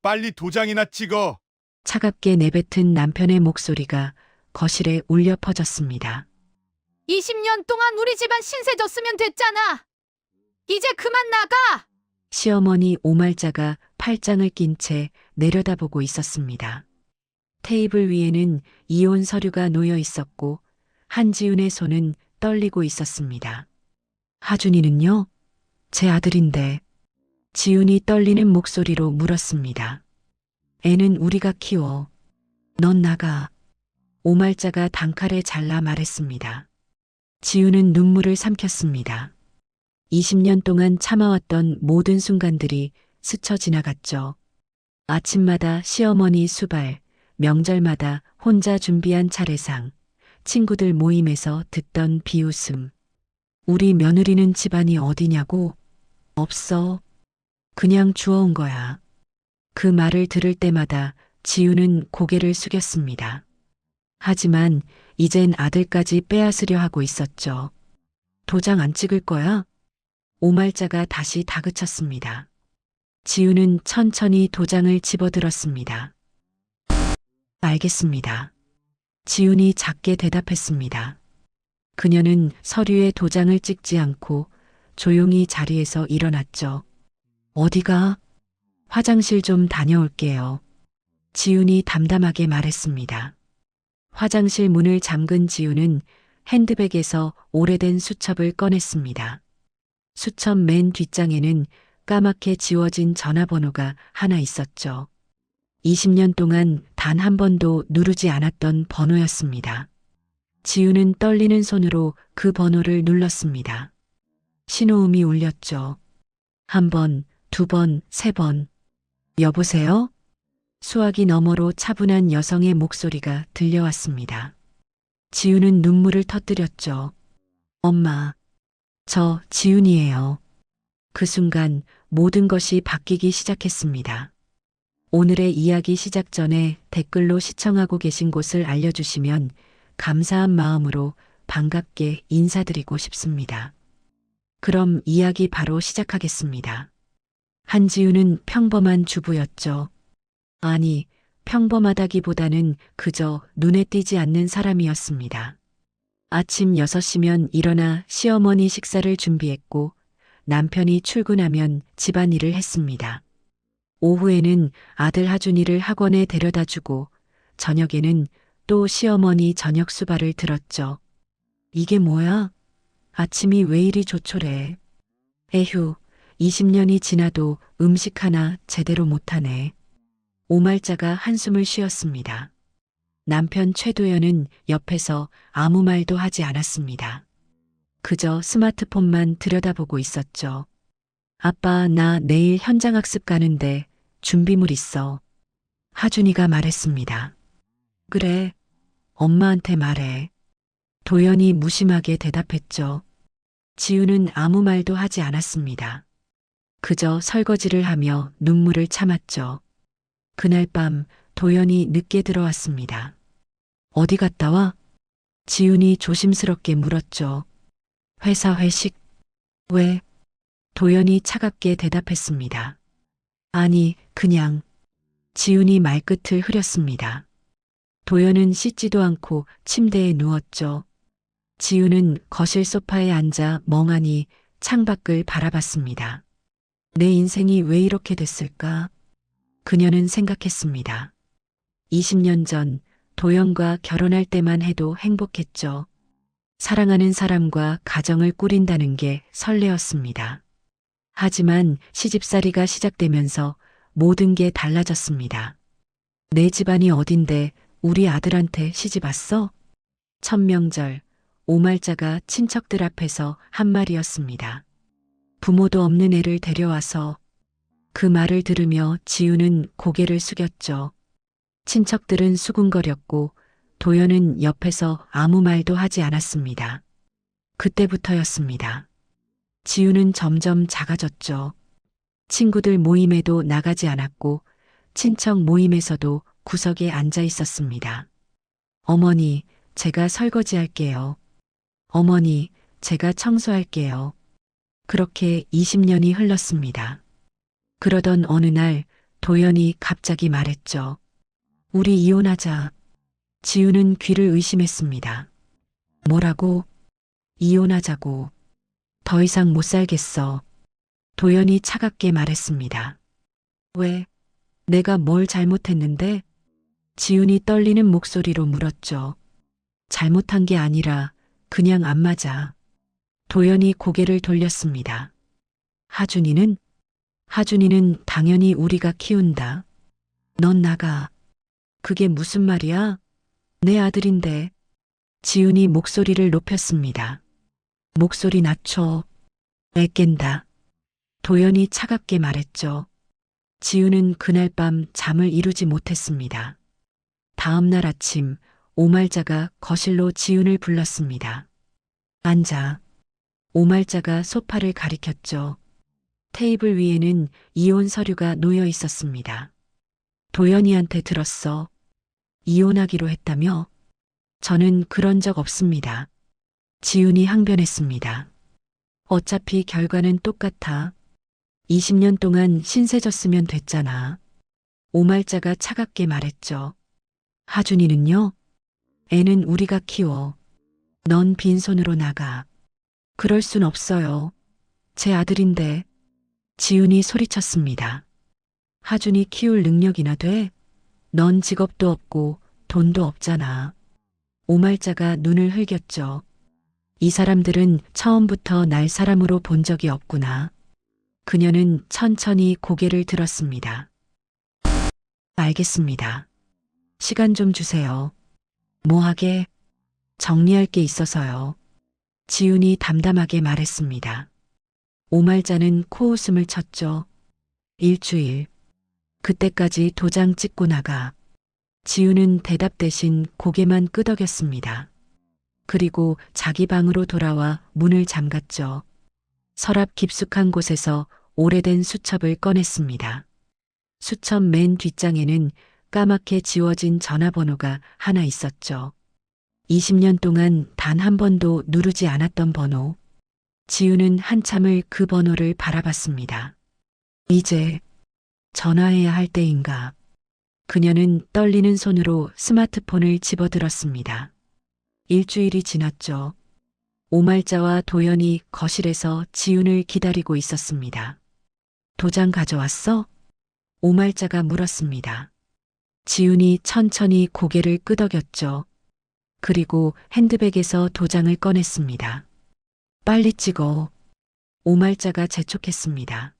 빨리 도장이나 찍어. 차갑게 내뱉은 남편의 목소리가 거실에 울려 퍼졌습니다. 20년 동안 우리 집안 신세 졌으면 됐잖아. 이제 그만 나가. 시어머니 오말자가 팔짱을 낀 채 내려다보고 있었습니다. 테이블 위에는 이혼 서류가 놓여 있었고 한지훈의 손은 떨리고 있었습니다. 하준이는요? 제 아들인데. 지훈이 떨리는 목소리로 물었습니다. 애는 우리가 키워. 넌 나가. 오말자가 단칼에 잘라 말했습니다. 지훈은 눈물을 삼켰습니다. 20년 동안 참아왔던 모든 순간들이 스쳐 지나갔죠. 아침마다 시어머니 수발, 명절마다 혼자 준비한 차례상, 친구들 모임에서 듣던 비웃음. 우리 며느리는 집안이 어디냐고? 없어. 그냥 주워온 거야. 그 말을 들을 때마다 지우는 고개를 숙였습니다. 하지만 이젠 아들까지 빼앗으려 하고 있었죠. 도장 안 찍을 거야? 오말자가 다시 다그쳤습니다. 지우는 천천히 도장을 집어들었습니다. 알겠습니다. 지훈이 작게 대답했습니다. 그녀는 서류에 도장을 찍지 않고 조용히 자리에서 일어났죠. 어디가? 화장실 좀 다녀올게요. 지훈이 담담하게 말했습니다. 화장실 문을 잠근 지훈은 핸드백에서 오래된 수첩을 꺼냈습니다. 수첩 맨 뒷장에는 까맣게 지워진 전화번호가 하나 있었죠. 20년 동안 단 한 번도 누르지 않았던 번호였습니다. 지우는 떨리는 손으로 그 번호를 눌렀습니다. 신호음이 울렸죠. 한 번, 두 번, 세 번. 여보세요? 수화기 너머로 차분한 여성의 목소리가 들려왔습니다. 지우는 눈물을 터뜨렸죠. 엄마, 저 지훈이에요. 그 순간 모든 것이 바뀌기 시작했습니다. 오늘의 이야기 시작 전에 댓글로 시청하고 계신 곳을 알려주시면 감사한 마음으로 반갑게 인사드리고 싶습니다. 그럼 이야기 바로 시작하겠습니다. 한지우는 평범한 주부였죠. 아니, 평범하다기보다는 그저 눈에 띄지 않는 사람이었습니다. 아침 6시면 일어나 시어머니 식사를 준비했고 남편이 출근하면 집안일을 했습니다. 오후에는 아들 하준이를 학원에 데려다주고 저녁에는 또 시어머니 저녁 수발을 들었죠. 이게 뭐야? 아침이 왜 이리 조촐해? 에휴, 20년이 지나도 음식 하나 제대로 못하네. 오말자가 한숨을 쉬었습니다. 남편 최도연은 옆에서 아무 말도 하지 않았습니다. 그저 스마트폰만 들여다보고 있었죠. 아빠, 나 내일 현장학습 가는데 준비물 있어. 하준이가 말했습니다. 그래, 엄마한테 말해. 도연이 무심하게 대답했죠. 지우는 아무 말도 하지 않았습니다. 그저 설거지를 하며 눈물을 참았죠. 그날 밤 도연이 늦게 들어왔습니다. 어디 갔다 와? 지훈이 조심스럽게 물었죠. 회사 회식. 왜? 도연이 차갑게 대답했습니다. 아니, 그냥. 지훈이 말끝을 흐렸습니다. 도연은 씻지도 않고 침대에 누웠죠. 지훈은 거실 소파에 앉아 멍하니 창밖을 바라봤습니다. 내 인생이 왜 이렇게 됐을까? 그녀는 생각했습니다. 20년 전 도연과 결혼할 때만 해도 행복했죠. 사랑하는 사람과 가정을 꾸린다는 게 설레었습니다. 하지만 시집살이가 시작되면서 모든 게 달라졌습니다. 내 집안이 어딘데 우리 아들한테 시집 왔어? 첫 명절, 오말자가 친척들 앞에서 한 말이었습니다. 부모도 없는 애를 데려와서. 그 말을 들으며 지우는 고개를 숙였죠. 친척들은 수군거렸고 도연은 옆에서 아무 말도 하지 않았습니다. 그때부터였습니다. 지우는 점점 작아졌죠. 친구들 모임에도 나가지 않았고 친척 모임에서도 구석에 앉아 있었습니다. 어머니, 제가 설거지할게요. 어머니, 제가 청소할게요. 그렇게 20년이 흘렀습니다. 그러던 어느 날 도연이 갑자기 말했죠. 우리 이혼하자. 지우는 귀를 의심했습니다. 뭐라고? 이혼하자고. 더 이상 못 살겠어. 도연이 차갑게 말했습니다. 왜? 내가 뭘 잘못했는데? 지훈이 떨리는 목소리로 물었죠. 잘못한 게 아니라 그냥 안 맞아. 도연이 고개를 돌렸습니다. 하준이는? 하준이는 당연히 우리가 키운다. 넌 나가. 그게 무슨 말이야? 내 아들인데. 지훈이 목소리를 높였습니다. 목소리 낮춰. 애깬다. 도연이 차갑게 말했죠. 지훈은 그날 밤 잠을 이루지 못했습니다. 다음 날 아침 오말자가 거실로 지훈을 불렀습니다. 앉아. 오말자가 소파를 가리켰죠. 테이블 위에는 이혼 서류가 놓여 있었습니다. 도연이한테 들었어. 이혼하기로 했다며? 저는 그런 적 없습니다. 지훈이 항변했습니다. 어차피 결과는 똑같아. 20년 동안 신세졌으면 됐잖아. 오말자가 차갑게 말했죠. 하준이는요? 애는 우리가 키워. 넌 빈손으로 나가. 그럴 순 없어요. 제 아들인데. 지훈이 소리쳤습니다. 하준이 키울 능력이나 돼? 넌 직업도 없고 돈도 없잖아. 오말자가 눈을 흘겼죠. 이 사람들은 처음부터 날 사람으로 본 적이 없구나. 그녀는 천천히 고개를 들었습니다. 알겠습니다. 시간 좀 주세요. 뭐 하게? 정리할 게 있어서요. 지훈이 담담하게 말했습니다. 오말자는 코웃음을 쳤죠. 일주일. 그때까지 도장 찍고 나가. 지훈은 대답 대신 고개만 끄덕였습니다. 그리고 자기 방으로 돌아와 문을 잠갔죠. 서랍 깊숙한 곳에서 오래된 수첩을 꺼냈습니다. 수첩 맨 뒷장에는 까맣게 지워진 전화번호가 하나 있었죠. 20년 동안 단 한 번도 누르지 않았던 번호. 지우는 한참을 그 번호를 바라봤습니다. 이제 전화해야 할 때인가. 그녀는 떨리는 손으로 스마트폰을 집어들었습니다. 일주일이 지났죠. 오말자와 도연이 거실에서 지훈을 기다리고 있었습니다. 도장 가져왔어? 오말자가 물었습니다. 지훈이 천천히 고개를 끄덕였죠. 그리고 핸드백에서 도장을 꺼냈습니다. 빨리 찍어. 오말자가 재촉했습니다.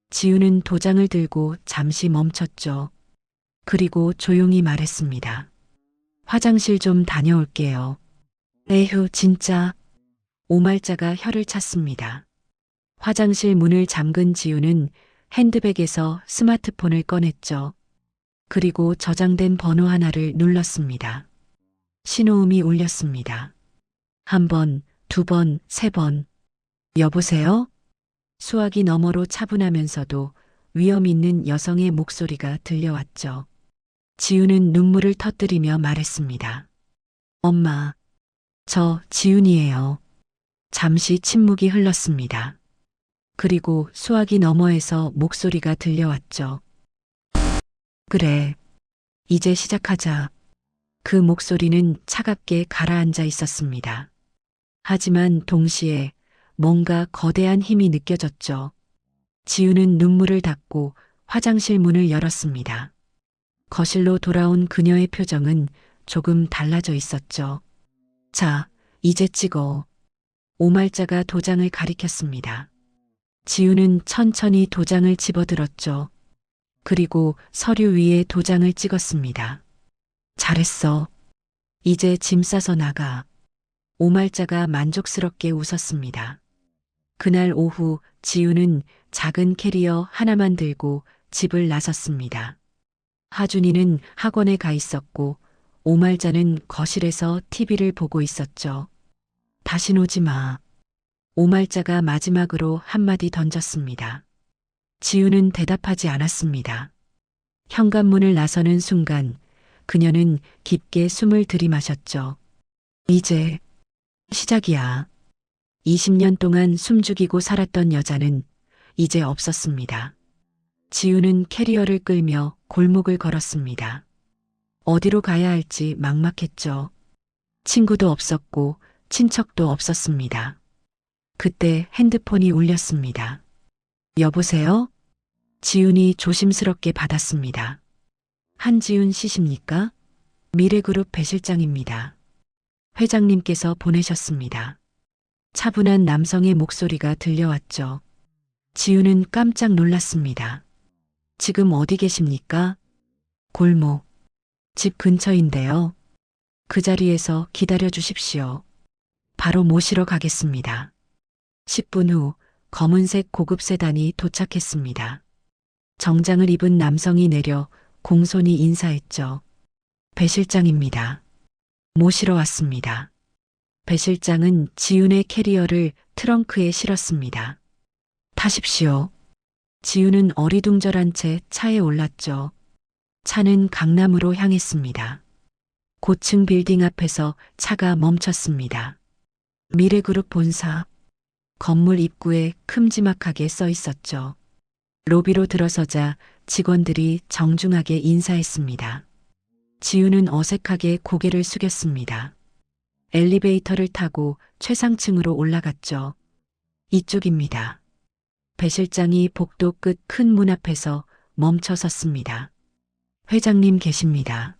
지훈은 도장을 들고 잠시 멈췄죠. 그리고 조용히 말했습니다. 화장실 좀 다녀올게요. 에휴, 진짜. 오말자가 혀를 찼습니다. 화장실 문을 잠근 지훈은 핸드백에서 스마트폰을 꺼냈죠. 그리고 저장된 번호 하나를 눌렀습니다. 신호음이 울렸습니다. 한 번, 두 번, 세 번. 여보세요? 수화기 너머로 차분하면서도 위험 있는 여성의 목소리가 들려왔죠. 지훈은 눈물을 터뜨리며 말했습니다. 엄마, 저 지훈이에요. 잠시 침묵이 흘렀습니다. 그리고 수화기 너머에서 목소리가 들려왔죠. 그래, 이제 시작하자. 그 목소리는 차갑게 가라앉아 있었습니다. 하지만 동시에 뭔가 거대한 힘이 느껴졌죠. 지우는 눈물을 닦고 화장실 문을 열었습니다. 거실로 돌아온 그녀의 표정은 조금 달라져 있었죠. 자, 이제 찍어. 오말자가 도장을 가리켰습니다. 지우는 천천히 도장을 집어들었죠. 그리고 서류 위에 도장을 찍었습니다. 잘했어. 이제 짐 싸서 나가. 오말자가 만족스럽게 웃었습니다. 그날 오후 지우는 작은 캐리어 하나만 들고 집을 나섰습니다. 하준이는 학원에 가 있었고 오말자는 거실에서 TV를 보고 있었죠. 다신 오지 마. 오말자가 마지막으로 한마디 던졌습니다. 지우는 대답하지 않았습니다. 현관문을 나서는 순간 그녀는 깊게 숨을 들이마셨죠. 이제 시작이야. 20년 동안 숨죽이고 살았던 여자는 이제 없었습니다. 지우는 캐리어를 끌며 골목을 걸었습니다. 어디로 가야 할지 막막했죠. 친구도 없었고 친척도 없었습니다. 그때 핸드폰이 울렸습니다. 여보세요? 지훈이 조심스럽게 받았습니다. 한지훈 씨십니까? 미래그룹 배 실장입니다. 회장님께서 보내셨습니다. 차분한 남성의 목소리가 들려왔죠. 지훈은 깜짝 놀랐습니다. 지금 어디 계십니까? 골목. 집 근처인데요. 그 자리에서 기다려 주십시오. 바로 모시러 가겠습니다. 10분 후 검은색 고급 세단이 도착했습니다. 정장을 입은 남성이 내려 공손히 인사했죠. 배 실장입니다. 모시러 왔습니다. 배 실장은 지훈의 캐리어를 트렁크에 실었습니다. 타십시오. 지훈은 어리둥절한 채 차에 올랐죠. 차는 강남으로 향했습니다. 고층 빌딩 앞에서 차가 멈췄습니다. 미래그룹 본사. 건물 입구에 큼지막하게 써 있었죠. 로비로 들어서자 직원들이 정중하게 인사했습니다. 지훈은 어색하게 고개를 숙였습니다. 엘리베이터를 타고 최상층으로 올라갔죠. 이쪽입니다. 배 실장이 복도 끝 큰 문 앞에서 멈춰 섰습니다. 회장님 계십니다.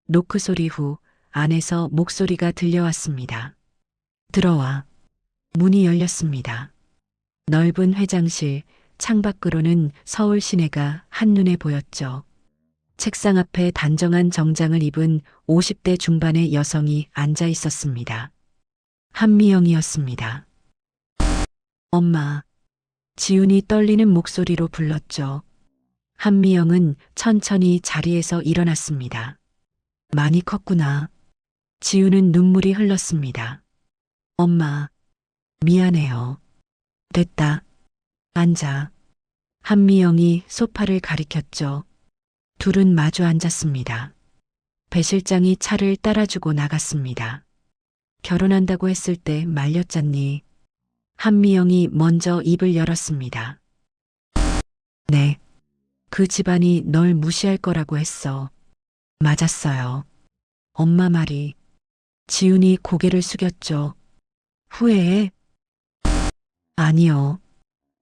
노크 소리 후 안에서 목소리가 들려왔습니다. 들어와. 문이 열렸습니다. 넓은 회장실, 창밖으로는 서울 시내가 한눈에 보였죠. 책상 앞에 단정한 정장을 입은 50대 중반의 여성이 앉아 있었습니다. 한미영이었습니다. 엄마. 지훈이 떨리는 목소리로 불렀죠. 한미영은 천천히 자리에서 일어났습니다. 많이 컸구나. 지훈은 눈물이 흘렀습니다. 엄마, 미안해요. 됐다. 앉아. 한미영이 소파를 가리켰죠. 둘은 마주 앉았습니다. 배 실장이 차를 따라주고 나갔습니다. 결혼한다고 했을 때 말렸잖니. 한미영이 먼저 입을 열었습니다. 네. 그 집안이 널 무시할 거라고 했어. 맞았어요. 엄마 말이. 지훈이 고개를 숙였죠. 후회해? 아니요.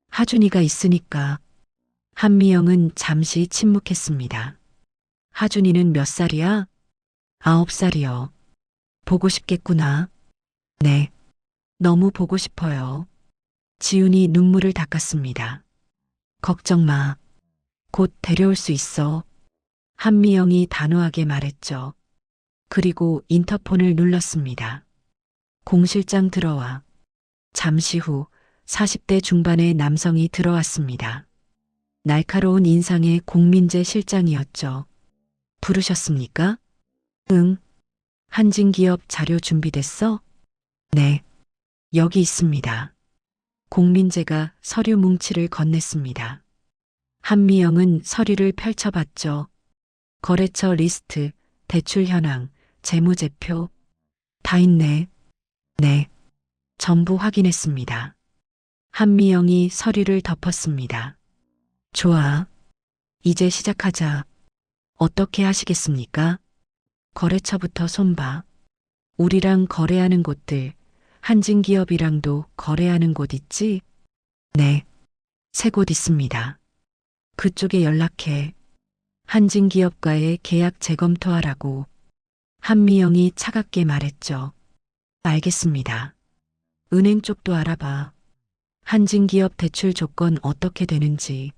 하준이가 있으니까. 한미영은 잠시 침묵했습니다. 하준이는 몇 살이야? 9살이요. 보고 싶겠구나. 네. 너무 보고 싶어요. 지훈이 눈물을 닦았습니다. 걱정 마. 곧 데려올 수 있어. 한미영이 단호하게 말했죠. 그리고 인터폰을 눌렀습니다. 공실장 들어와. 잠시 후 40대 중반의 남성이 들어왔습니다. 날카로운 인상의 공민재 실장이었죠. 부르셨습니까? 응. 한진기업 자료 준비됐어? 네. 여기 있습니다. 공민재가 서류 뭉치를 건넸습니다. 한미영은 서류를 펼쳐봤죠. 거래처 리스트, 대출 현황, 재무제표. 다 있네. 네. 전부 확인했습니다. 한미영이 서류를 덮었습니다. 좋아. 이제 시작하자. 어떻게 하시겠습니까? 거래처부터 손봐. 우리랑 거래하는 곳들, 한진기업이랑도 거래하는 곳 있지? 네. 3곳 있습니다. 그쪽에 연락해. 한진기업과의 계약 재검토하라고. 한미영이 차갑게 말했죠. 알겠습니다. 은행 쪽도 알아봐. 한진기업 대출 조건 어떻게 되는지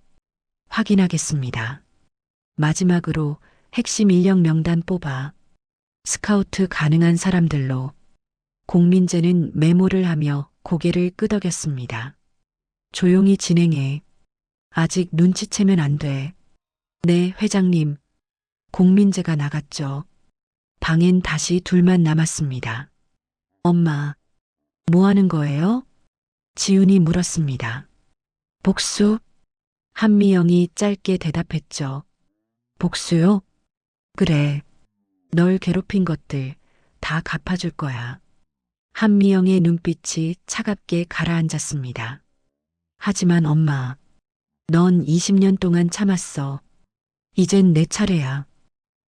확인하겠습니다. 마지막으로 핵심 인력 명단 뽑아. 스카우트 가능한 사람들로. 공민재는 메모를 하며 고개를 끄덕였습니다. 조용히 진행해. 아직 눈치채면 안 돼. 네, 회장님. 공민재가 나갔죠. 방엔 다시 둘만 남았습니다. 엄마, 뭐 하는 거예요? 지훈이 물었습니다. 복수? 한미영이 짧게 대답했죠. 복수요? 그래. 널 괴롭힌 것들 다 갚아줄 거야. 한미영의 눈빛이 차갑게 가라앉았습니다. 하지만 엄마, 넌 20년 동안 참았어. 이젠 내 차례야.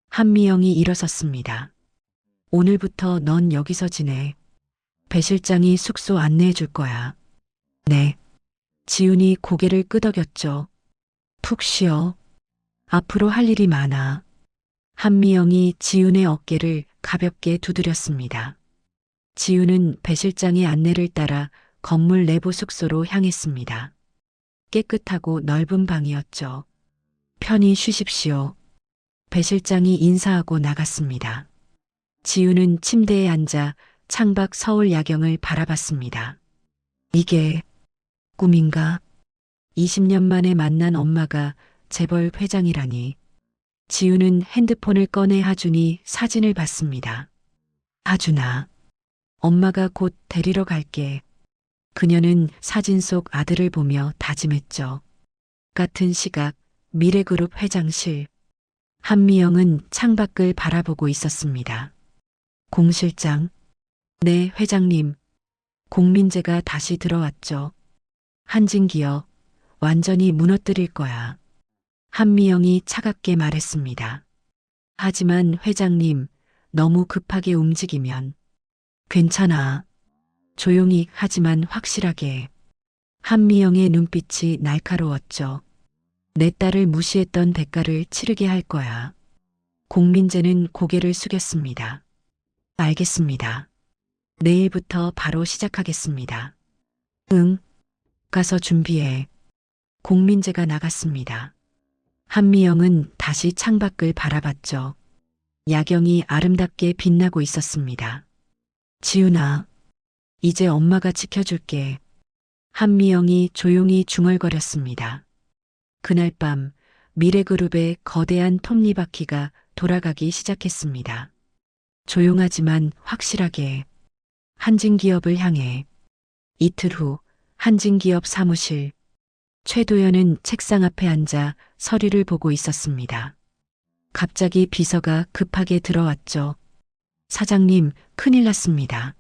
한미영이 일어섰습니다. 오늘부터 넌 여기서 지내. 배 실장이 숙소 안내해 줄 거야. 네. 지훈이 고개를 끄덕였죠. 푹 쉬어. 앞으로 할 일이 많아. 한미영이 지훈의 어깨를 가볍게 두드렸습니다. 지훈은 배 실장의 안내를 따라 건물 내부 숙소로 향했습니다. 깨끗하고 넓은 방이었죠. 편히 쉬십시오. 배 실장이 인사하고 나갔습니다. 지훈은 침대에 앉아 창밖 서울 야경을 바라봤습니다. 이게 꿈인가? 20년 만에 만난 엄마가 재벌 회장이라니. 지훈은 핸드폰을 꺼내 하준이 사진을 봤습니다. 하준아, 엄마가 곧 데리러 갈게. 그녀는 사진 속 아들을 보며 다짐했죠. 같은 시각 미래그룹 회장실. 한미영은 창밖을 바라보고 있었습니다. 공 실장. 네, 회장님. 공민재가 다시 들어왔죠. 한진기업 완전히 무너뜨릴 거야. 한미영이 차갑게 말했습니다. 하지만 회장님, 너무 급하게 움직이면. 괜찮아. 조용히 하지만 확실하게. 한미영의 눈빛이 날카로웠죠. 내 딸을 무시했던 대가를 치르게 할 거야. 공민재는 고개를 숙였습니다. 알겠습니다. 내일부터 바로 시작하겠습니다. 응. 가서 준비해. 공민재가 나갔습니다. 한미영은 다시 창밖을 바라봤죠. 야경이 아름답게 빛나고 있었습니다. 지훈아, 이제 엄마가 지켜줄게. 한미영이 조용히 중얼거렸습니다. 그날 밤 미래그룹의 거대한 톱니바퀴가 돌아가기 시작했습니다. 조용하지만 확실하게. 한진기업을 향해. 이틀 후 한진기업 사무실. 최도연은 책상 앞에 앉아 서류를 보고 있었습니다. 갑자기 비서가 급하게 들어왔죠. 사장님, 큰일 났습니다.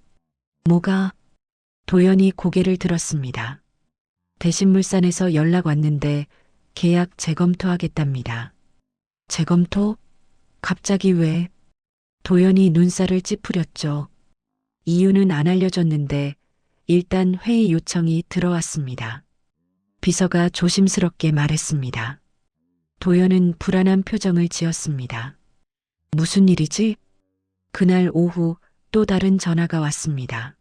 뭐가? 도연이 고개를 들었습니다. 대신물산에서 연락 왔는데 계약 재검토하겠답니다. 재검토? 갑자기 왜? 도연이 눈살을 찌푸렸죠. 이유는 안 알려줬는데 일단 회의 요청이 들어왔습니다. 비서가 조심스럽게 말했습니다. 도연은 불안한 표정을 지었습니다. 무슨 일이지? 그날 오후 또 다른 전화가 왔습니다.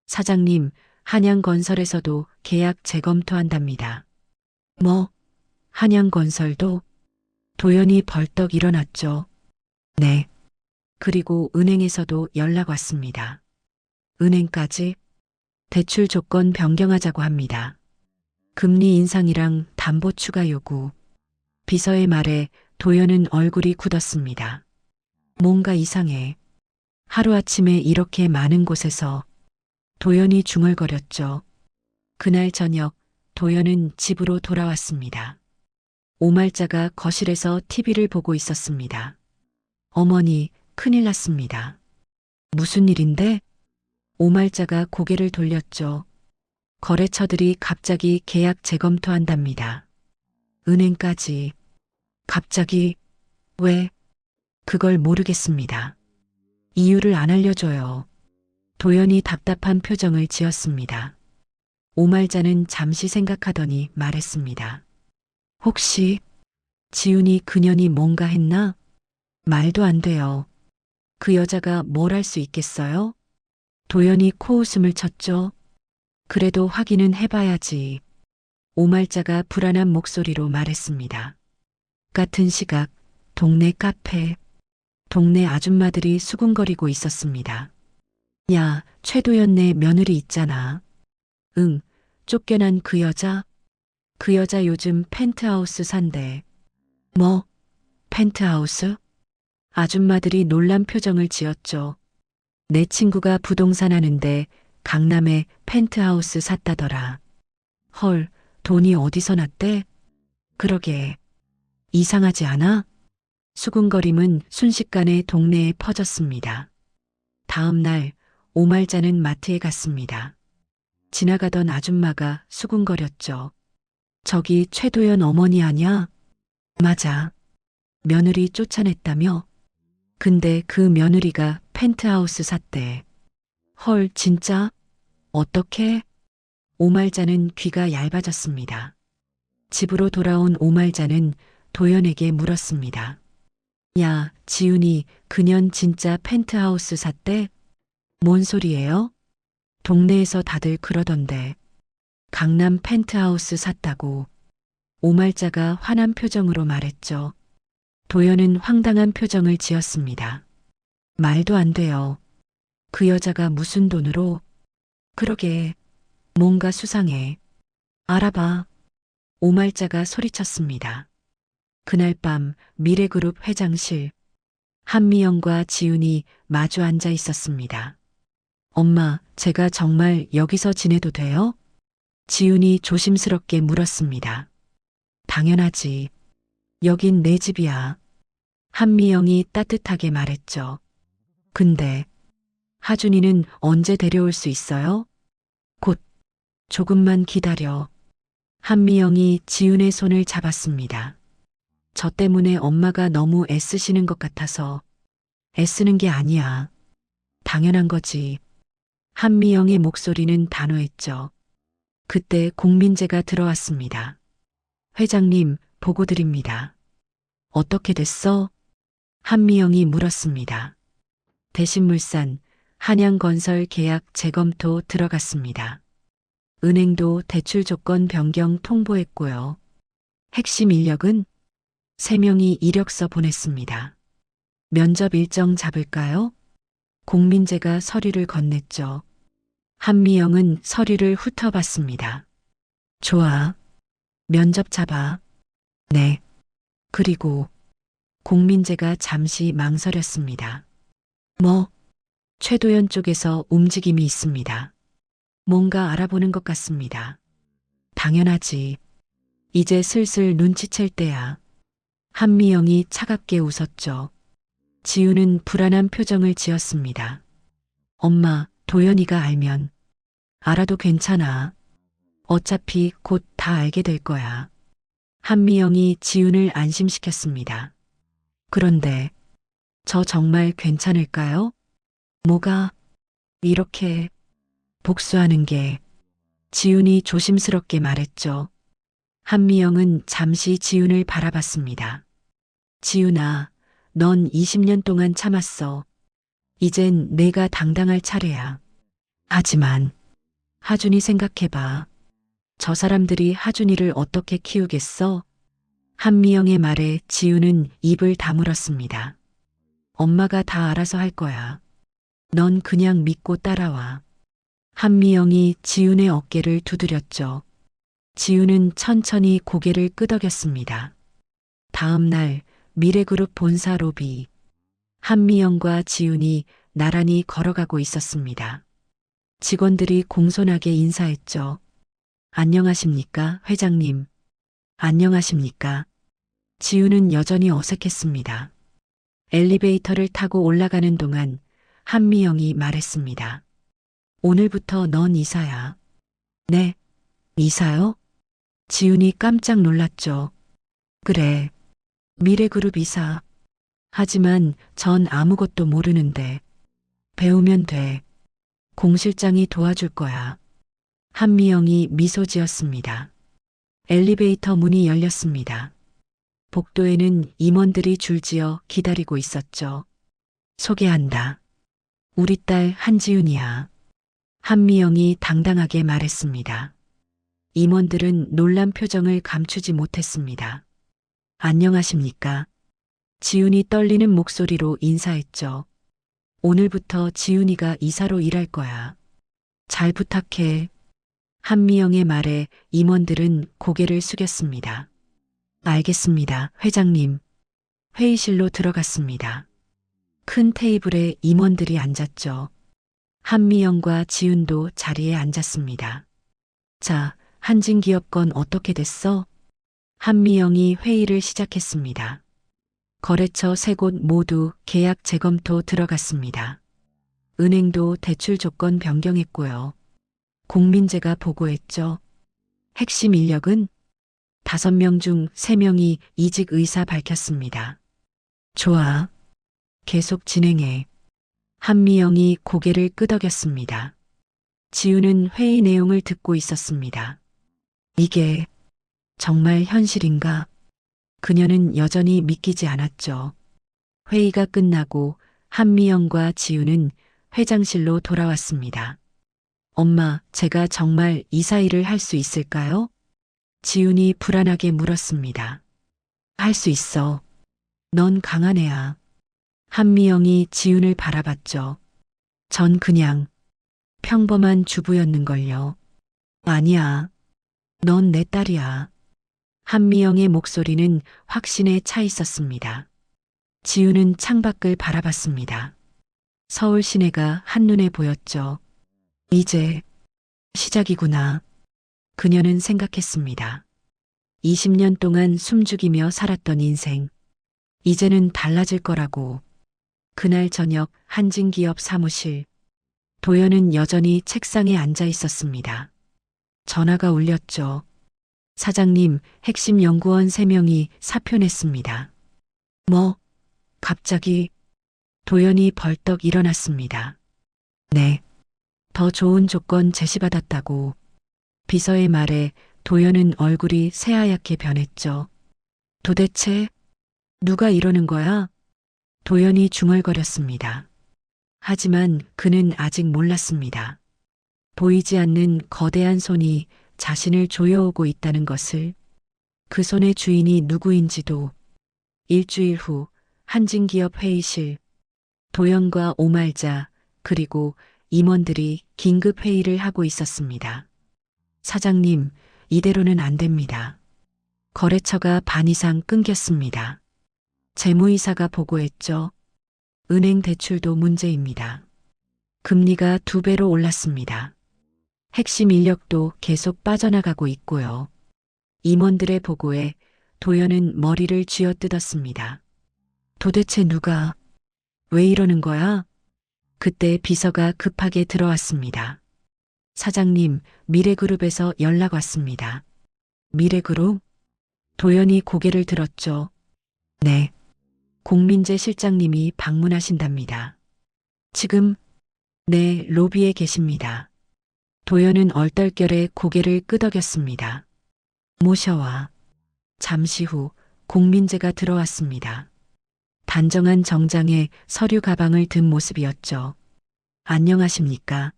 사장님, 한양건설에서도 계약 재검토한답니다. 뭐? 한양건설도? 도연이 벌떡 일어났죠. 네. 그리고 은행에서도 연락 왔습니다. 은행까지? 대출 조건 변경하자고 합니다. 금리 인상이랑 담보 추가 요구. 비서의 말에 도연은 얼굴이 굳었습니다. 뭔가 이상해. 하루아침에 이렇게 많은 곳에서. 도연이 중얼거렸죠. 그날 저녁 도연은 집으로 돌아왔습니다. 오말자가 거실에서 TV를 보고 있었습니다. 어머니, 큰일 났습니다. 무슨 일인데? 오말자가 고개를 돌렸죠. 거래처들이 갑자기 계약 재검토한답니다. 은행까지. 갑자기. 왜? 그걸 모르겠습니다. 이유를 안 알려줘요. 도연이 답답한 표정을 지었습니다. 오말자는 잠시 생각하더니 말했습니다. 혹시 지훈이 그년이 뭔가 했나? 말도 안 돼요. 그 여자가 뭘 할 수 있겠어요? 도연이 코웃음을 쳤죠. 그래도 확인은 해봐야지. 오말자가 불안한 목소리로 말했습니다. 같은 시각 동네 카페. 동네 아줌마들이 수군거리고 있었습니다. 야, 최도연 네 며느리 있잖아. 응, 쫓겨난 그 여자? 그 여자 요즘 펜트하우스 산대. 뭐? 펜트하우스? 아줌마들이 놀란 표정을 지었죠. 내 친구가 부동산 하는데 강남에 펜트하우스 샀다더라. 헐, 돈이 어디서 났대? 그러게. 이상하지 않아? 수군거림은 순식간에 동네에 퍼졌습니다. 다음 날 오말자는 마트에 갔습니다. 지나가던 아줌마가 수군거렸죠. 저기 최도연 어머니 아냐? 맞아. 며느리 쫓아냈다며? 근데 그 며느리가 펜트하우스 샀대. 헐, 진짜? 어떻게? 오말자는 귀가 얇아졌습니다. 집으로 돌아온 오말자는 도연에게 물었습니다. 야, 지훈이 그년 진짜 펜트하우스 샀대? 뭔 소리예요? 동네에서 다들 그러던데. 강남 펜트하우스 샀다고. 오말자가 화난 표정으로 말했죠. 도연은 황당한 표정을 지었습니다. 말도 안 돼요. 그 여자가 무슨 돈으로? 그러게. 뭔가 수상해. 알아봐. 오말자가 소리쳤습니다. 그날 밤 미래그룹 회장실. 한미영과 지훈이 마주 앉아 있었습니다. 엄마, 제가 정말 여기서 지내도 돼요? 지훈이 조심스럽게 물었습니다. 당연하지. 여긴 내 집이야. 한미영이 따뜻하게 말했죠. 근데 하준이는 언제 데려올 수 있어요? 곧. 조금만 기다려. 한미영이 지훈의 손을 잡았습니다. 저 때문에 엄마가 너무 애쓰시는 것 같아서. 애쓰는 게 아니야. 당연한 거지. 한미영의 목소리는 단호했죠. 그때 공민재가 들어왔습니다. 회장님, 보고 드립니다. 어떻게 됐어? 한미영이 물었습니다. 대신물산, 한양건설 계약 재검토 들어갔습니다. 은행도 대출 조건 변경 통보했고요. 핵심 인력은 3명이 이력서 보냈습니다. 면접 일정 잡을까요? 공민재가 서류를 건넸죠. 한미영은 서류를 훑어봤습니다. 좋아. 면접 잡아. 네. 그리고 공민재가 잠시 망설였습니다. 뭐? 최도연 쪽에서 움직임이 있습니다. 뭔가 알아보는 것 같습니다. 당연하지. 이제 슬슬 눈치챌 때야. 한미영이 차갑게 웃었죠. 지우는 불안한 표정을 지었습니다. 엄마, 도연이가 알면. 알아도 괜찮아. 어차피 곧 다 알게 될 거야. 한미영이 지훈을 안심시켰습니다. 그런데 저 정말 괜찮을까요? 뭐가? 이렇게 복수하는 게. 지훈이 조심스럽게 말했죠. 한미영은 잠시 지훈을 바라봤습니다. 지훈아, 넌 20년 동안 참았어. 이젠 내가 당당할 차례야. 하지만 하준이 생각해봐. 저 사람들이 하준이를 어떻게 키우겠어? 한미영의 말에 지우는 입을 다물었습니다. 엄마가 다 알아서 할 거야. 넌 그냥 믿고 따라와. 한미영이 지훈의 어깨를 두드렸죠. 지훈은 천천히 고개를 끄덕였습니다. 다음 날 미래그룹 본사 로비. 한미영과 지훈이 나란히 걸어가고 있었습니다. 직원들이 공손하게 인사했죠. 안녕하십니까, 회장님. 안녕하십니까. 지훈은 여전히 어색했습니다. 엘리베이터를 타고 올라가는 동안 한미영이 말했습니다. 오늘부터 넌 이사야. 네, 이사요? 지훈이 깜짝 놀랐죠. 그래, 미래그룹 이사. 하지만 전 아무것도 모르는데. 배우면 돼. 공 실장이 도와줄 거야. 한미영이 미소 지었습니다. 엘리베이터 문이 열렸습니다. 복도에는 임원들이 줄지어 기다리고 있었죠. 소개한다. 우리 딸 한지훈이야. 한미영이 당당하게 말했습니다. 임원들은 놀란 표정을 감추지 못했습니다. 안녕하십니까. 지훈이 떨리는 목소리로 인사했죠. 오늘부터 지훈이가 이사로 일할 거야. 잘 부탁해. 한미영의 말에 임원들은 고개를 숙였습니다. 알겠습니다, 회장님. 회의실로 들어갔습니다. 큰 테이블에 임원들이 앉았죠. 한미영과 지훈도 자리에 앉았습니다. 자, 한진기업건 어떻게 됐어? 한미영이 회의를 시작했습니다. 거래처 3곳 모두 계약 재검토 들어갔습니다. 은행도 대출 조건 변경했고요. 공민재가 보고했죠. 핵심 인력은 5명 중 3명이 이직 의사 밝혔습니다. 좋아. 계속 진행해. 한미영이 고개를 끄덕였습니다. 지우는 회의 내용을 듣고 있었습니다. 이게 정말 현실인가? 그녀는 여전히 믿기지 않았죠. 회의가 끝나고 한미영과 지우는 회장실로 돌아왔습니다. 엄마, 제가 정말 이사 일을 할 수 있을까요? 지훈이 불안하게 물었습니다. 할 수 있어. 넌 강한 애야. 한미영이 지훈을 바라봤죠. 전 그냥 평범한 주부였는걸요. 아니야. 넌 내 딸이야. 한미영의 목소리는 확신에 차 있었습니다. 지훈은 창밖을 바라봤습니다. 서울 시내가 한눈에 보였죠. 이제 시작이구나. 그녀는 생각했습니다. 20년 동안 숨죽이며 살았던 인생. 이제는 달라질 거라고. 그날 저녁 한진기업 사무실. 도연은 여전히 책상에 앉아 있었습니다. 전화가 울렸죠. 사장님, 핵심 연구원 3명이 사표 냈습니다. 뭐? 갑자기? 도연이 벌떡 일어났습니다. 네. 더 좋은 조건 제시받았다고. 비서의 말에 도연은 얼굴이 새하얗게 변했죠. 도대체 누가 이러는 거야? 도연이 중얼거렸습니다. 하지만 그는 아직 몰랐습니다. 보이지 않는 거대한 손이 자신을 조여오고 있다는 것을, 그 손의 주인이 누구인지도. 일주일 후 한진기업 회의실, 도연과 오말자 그리고 임원들이 긴급 회의를 하고 있었습니다. 사장님, 이대로는 안 됩니다. 거래처가 반 이상 끊겼습니다. 재무이사가 보고했죠. 은행 대출도 문제입니다. 금리가 2배로 올랐습니다. 핵심 인력도 계속 빠져나가고 있고요. 임원들의 보고에 도연은 머리를 쥐어뜯었습니다. 도대체 누가, 왜 이러는 거야? 그때 비서가 급하게 들어왔습니다. 사장님, 미래그룹에서 연락 왔습니다. 미래그룹? 도연이 고개를 들었죠. 네. 공민재 실장님이 방문하신답니다. 지금? 네, 로비에 계십니다. 도연은 얼떨결에 고개를 끄덕였습니다. 모셔와. 잠시 후 공민재가 들어왔습니다. 단정한 정장에 서류 가방을 든 모습이었죠. 안녕하십니까?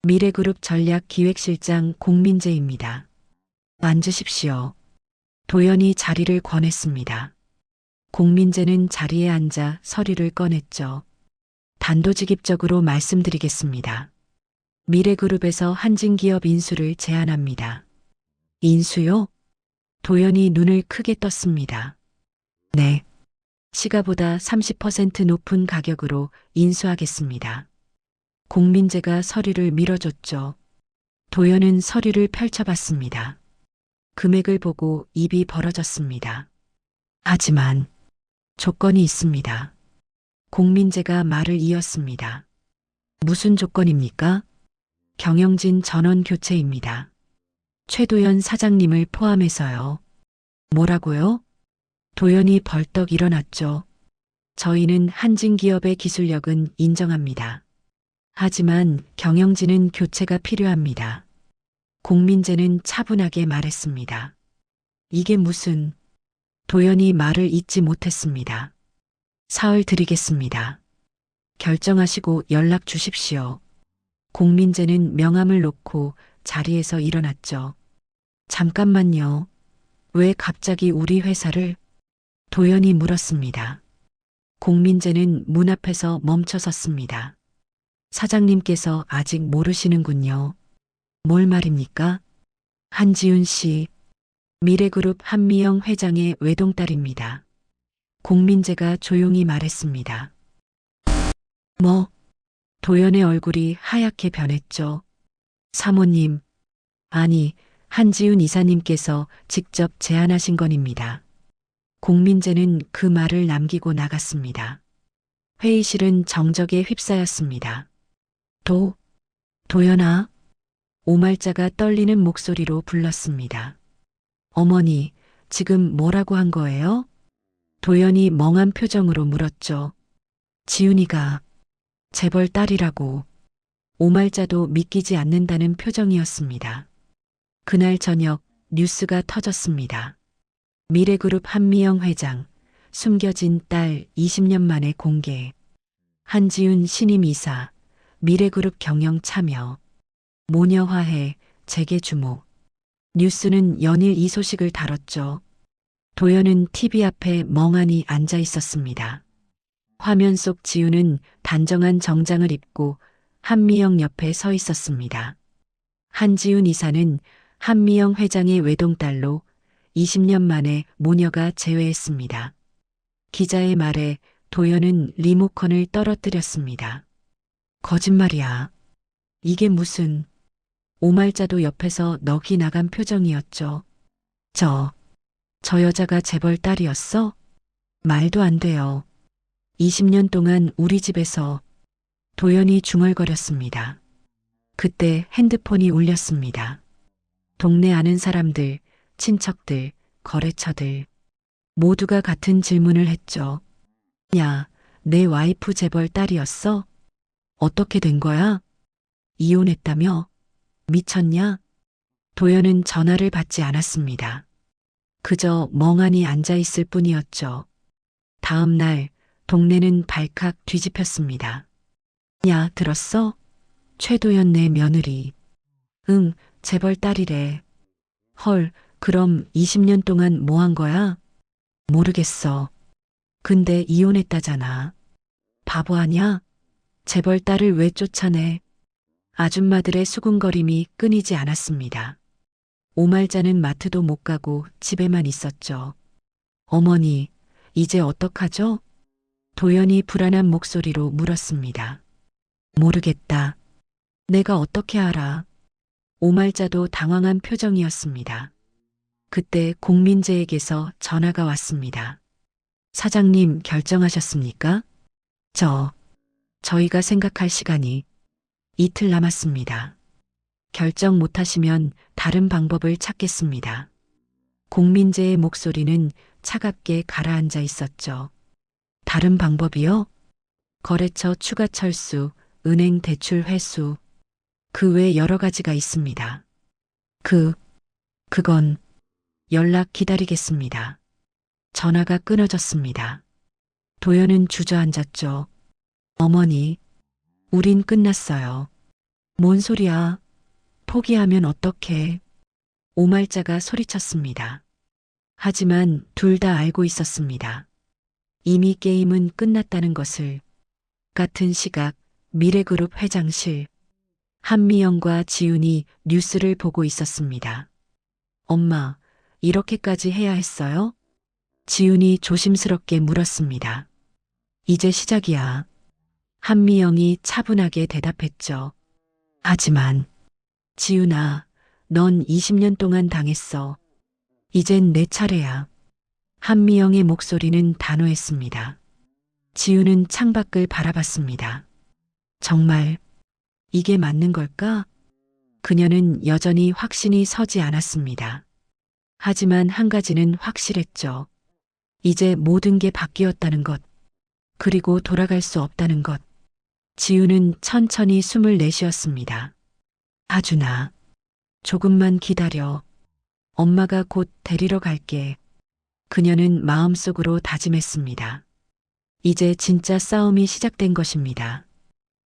미래그룹 전략기획실장 공민재입니다. 앉으십시오. 도연이 자리를 권했습니다. 공민재는 자리에 앉아 서류를 꺼냈죠. 단도직입적으로 말씀드리겠습니다. 미래그룹에서 한진기업 인수를 제안합니다. 인수요? 도연이 눈을 크게 떴습니다. 네. 시가보다 30% 높은 가격으로 인수하겠습니다. 공민재가 서류를 밀어줬죠. 도연은 서류를 펼쳐봤습니다. 금액을 보고 입이 벌어졌습니다. 하지만 조건이 있습니다. 공민재가 말을 이었습니다. 무슨 조건입니까? 경영진 전원 교체입니다. 최도연 사장님을 포함해서요. 뭐라고요? 도연이 벌떡 일어났죠. 저희는 한진기업의 기술력은 인정합니다. 하지만 경영진은 교체가 필요합니다. 공민재는 차분하게 말했습니다. 이게 무슨... 도연이 말을 잇지 못했습니다. 사흘 드리겠습니다. 결정하시고 연락 주십시오. 공민재는 명함을 놓고 자리에서 일어났죠. 잠깐만요. 왜 갑자기 우리 회사를? 도연이 물었습니다. 공민재는 문 앞에서 멈춰 섰습니다. 사장님께서 아직 모르시는군요. 뭘 말입니까? 한지훈 씨, 미래그룹 한미영 회장의 외동딸입니다. 공민재가 조용히 말했습니다. 뭐? 도연의 얼굴이 하얗게 변했죠. 사모님, 아니, 한지훈 이사님께서 직접 제안하신 건입니다. 공민재는 그 말을 남기고 나갔습니다. 회의실은 정적에 휩싸였습니다. 도연아? 오말자가 떨리는 목소리로 불렀습니다. 어머니, 지금 뭐라고 한 거예요? 도연이 멍한 표정으로 물었죠. 지훈이가 재벌 딸이라고. 오말자도 믿기지 않는다는 표정이었습니다. 그날 저녁 뉴스가 터졌습니다. 미래그룹 한미영 회장, 숨겨진 딸 20년 만에 공개. 한지훈 신임 이사, 미래그룹 경영 참여. 모녀화해, 재계 주목. 뉴스는 연일 이 소식을 다뤘죠. 도연은 TV 앞에 멍하니 앉아 있었습니다. 화면 속 지훈은 단정한 정장을 입고 한미영 옆에 서 있었습니다. 한지훈 이사는 한미영 회장의 외동딸로 20년 만에 모녀가 재회했습니다. 기자의 말에 도연은 리모컨을 떨어뜨렸습니다. 거짓말이야. 이게 무슨... 오말자도 옆에서 넋이 나간 표정이었죠. 저 여자가 재벌 딸이었어? 말도 안 돼요. 20년 동안 우리 집에서. 도연이 중얼거렸습니다. 그때 핸드폰이 울렸습니다. 동네 아는 사람들, 친척들, 거래처들 모두가 같은 질문을 했죠. 야, 내 와이프 재벌 딸이었어? 어떻게 된 거야? 이혼했다며? 미쳤냐? 도연은 전화를 받지 않았습니다. 그저 멍하니 앉아 있을 뿐이었죠. 다음 날 동네는 발칵 뒤집혔습니다. 야, 들었어? 최도연 내 며느리. 응, 재벌 딸이래. 헐, 그럼 20년 동안 뭐 한 거야? 모르겠어. 근데 이혼했다잖아. 바보 아냐? 재벌 딸을 왜 쫓아내? 아줌마들의 수군거림이 끊이지 않았습니다. 오말자는 마트도 못 가고 집에만 있었죠. 어머니, 이제 어떡하죠? 도연이 불안한 목소리로 물었습니다. 모르겠다. 내가 어떻게 알아? 오말자도 당황한 표정이었습니다. 그때 공민재에게서 전화가 왔습니다. 사장님 결정하셨습니까? 저희가 생각할 시간이 이틀 남았습니다. 결정 못하시면 다른 방법을 찾겠습니다. 공민재의 목소리는 차갑게 가라앉아 있었죠. 다른 방법이요? 거래처 추가 철수, 은행 대출 회수, 그 외 여러 가지가 있습니다. 그건 연락 기다리겠습니다. 전화가 끊어졌습니다. 도연은 주저앉았죠. 어머니, 우린 끝났어요. 뭔 소리야? 포기하면 어떡해? 오말자가 소리쳤습니다. 하지만 둘 다 알고 있었습니다. 이미 게임은 끝났다는 것을. 같은 시각 미래그룹 회장실. 한미영과 지훈이 뉴스를 보고 있었습니다. 엄마, 이렇게까지 해야 했어요? 지훈이 조심스럽게 물었습니다. 이제 시작이야. 한미영이 차분하게 대답했죠. 하지만 지훈아, 넌 20년 동안 당했어. 이젠 내 차례야. 한미영의 목소리는 단호했습니다. 지훈은 창밖을 바라봤습니다. 정말 이게 맞는 걸까? 그녀는 여전히 확신이 서지 않았습니다. 하지만 한 가지는 확실했죠. 이제 모든 게 바뀌었다는 것, 그리고 돌아갈 수 없다는 것. 지훈은 천천히 숨을 내쉬었습니다. 하준아, 조금만 기다려. 엄마가 곧 데리러 갈게. 그녀는 마음속으로 다짐했습니다. 이제 진짜 싸움이 시작된 것입니다.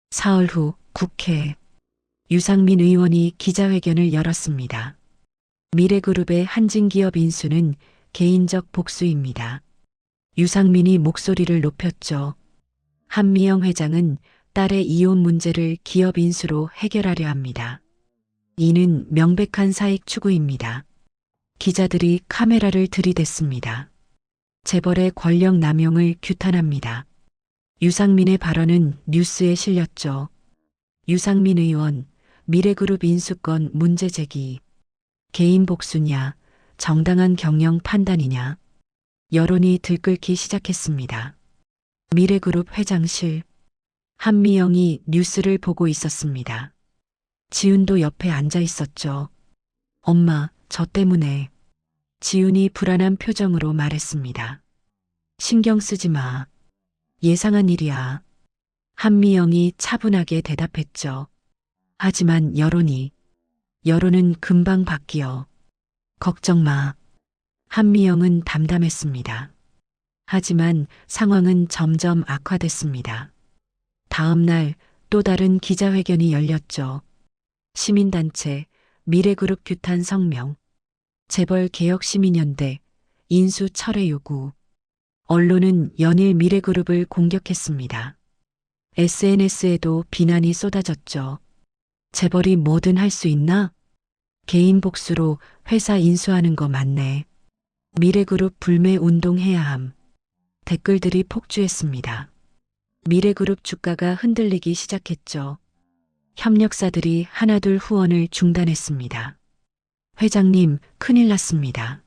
사흘 후 국회. 유상민 의원이 기자회견을 열었습니다. 미래그룹의 한진기업 인수는 개인적 복수입니다. 유상민이 목소리를 높였죠. 한미영 회장은 딸의 이혼 문제를 기업 인수로 해결하려 합니다. 이는 명백한 사익 추구입니다. 기자들이 카메라를 들이댔습니다. 재벌의 권력 남용을 규탄합니다. 유상민의 발언은 뉴스에 실렸죠. 유상민 의원, 미래그룹 인수권 문제 제기. 개인 복수냐, 정당한 경영 판단이냐. 여론이 들끓기 시작했습니다. 미래그룹 회장실. 한미영이 뉴스를 보고 있었습니다. 지훈도 옆에 앉아 있었죠. 엄마, 저 때문에. 지훈이 불안한 표정으로 말했습니다. 신경 쓰지 마. 예상한 일이야. 한미영이 차분하게 대답했죠. 하지만 여론은 금방 바뀌어. 걱정 마. 한미영은 담담했습니다. 하지만 상황은 점점 악화됐습니다. 다음 날 또 다른 기자회견이 열렸죠. 시민단체, 미래그룹 규탄 성명, 재벌 개혁시민연대, 인수 철회 요구. 언론은 연일 미래그룹을 공격했습니다. SNS에도 비난이 쏟아졌죠. 재벌이 뭐든 할 수 있나? 개인 복수로 회사 인수하는 거 맞네. 미래그룹 불매 운동해야 함. 댓글들이 폭주했습니다. 미래그룹 주가가 흔들리기 시작했죠. 협력사들이 하나둘 후원을 중단했습니다. 회장님, 큰일 났습니다.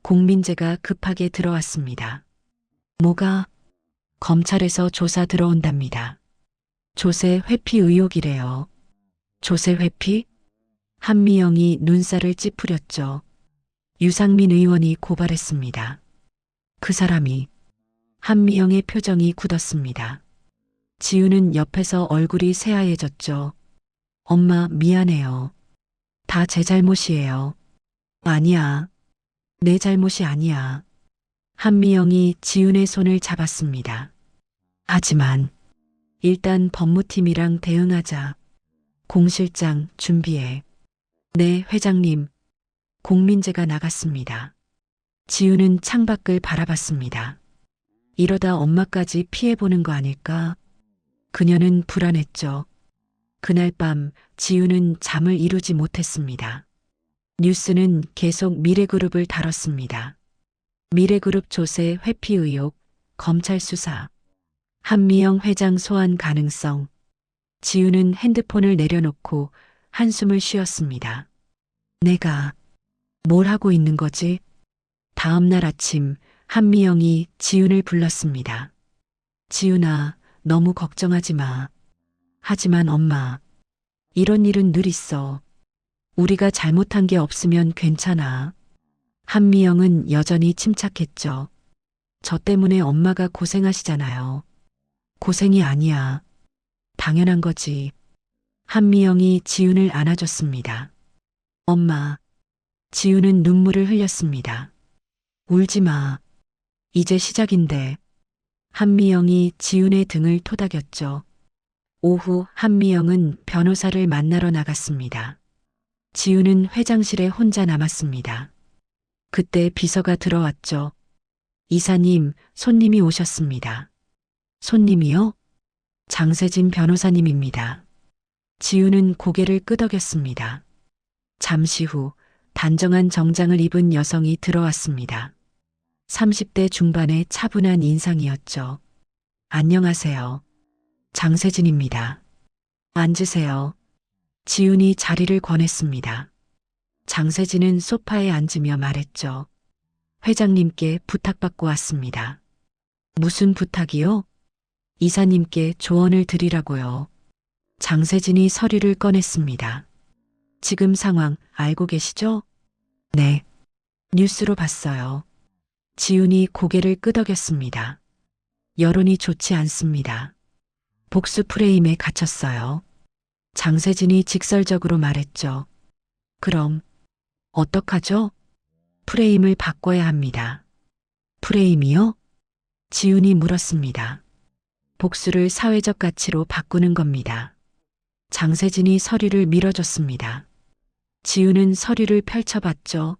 공민재가 급하게 들어왔습니다. 뭐가? 검찰에서 조사 들어온답니다. 조세 회피 의혹이래요. 조세 회피? 한미영이 눈살을 찌푸렸죠. 유상민 의원이 고발했습니다. 그 사람이. 한미영의 표정이 굳었습니다. 지우는 옆에서 얼굴이 새하얘졌죠. 엄마, 미안해요. 다 제 잘못이에요. 아니야. 내 잘못이 아니야. 한미영이 지훈의 손을 잡았습니다. 하지만 일단 법무팀이랑 대응하자. 공 실장 준비해. 네, 회장님. 공민재가 나갔습니다. 지훈은 창밖을 바라봤습니다. 이러다 엄마까지 피해보는 거 아닐까? 그녀는 불안했죠. 그날 밤 지훈은 잠을 이루지 못했습니다. 뉴스는 계속 미래그룹을 다뤘습니다. 미래그룹 조세 회피 의혹, 검찰 수사, 한미영 회장 소환 가능성. 지훈은 핸드폰을 내려놓고 한숨을 쉬었습니다. 내가 뭘 하고 있는 거지? 다음 날 아침 한미영이 지훈을 불렀습니다. 지훈아, 너무 걱정하지 마. 하지만 엄마, 이런 일은 늘 있어. 우리가 잘못한 게 없으면 괜찮아. 한미영은 여전히 침착했죠. 저 때문에 엄마가 고생하시잖아요. 고생이 아니야. 당연한 거지. 한미영이 지훈을 안아줬습니다. 엄마, 지훈은 눈물을 흘렸습니다. 울지 마. 이제 시작인데. 한미영이 지훈의 등을 토닥였죠. 오후 한미영은 변호사를 만나러 나갔습니다. 지훈은 회장실에 혼자 남았습니다. 그때 비서가 들어왔죠. 이사님, 손님이 오셨습니다. 손님이요? 장세진 변호사님입니다. 지훈은 고개를 끄덕였습니다. 잠시 후 단정한 정장을 입은 여성이 들어왔습니다. 30대 중반의 차분한 인상이었죠. 안녕하세요. 장세진입니다. 앉으세요. 지훈이 자리를 권했습니다. 장세진은 소파에 앉으며 말했죠. 회장님께 부탁받고 왔습니다. 무슨 부탁이요? 이사님께 조언을 드리라고요. 장세진이 서류를 꺼냈습니다. 지금 상황 알고 계시죠? 네. 뉴스로 봤어요. 지훈이 고개를 끄덕였습니다. 여론이 좋지 않습니다. 복수 프레임에 갇혔어요. 장세진이 직설적으로 말했죠. 그럼 어떡하죠? 프레임을 바꿔야 합니다. 프레임이요? 지훈이 물었습니다. 복수를 사회적 가치로 바꾸는 겁니다. 장세진이 서류를 밀어줬습니다. 지훈은 서류를 펼쳐봤죠.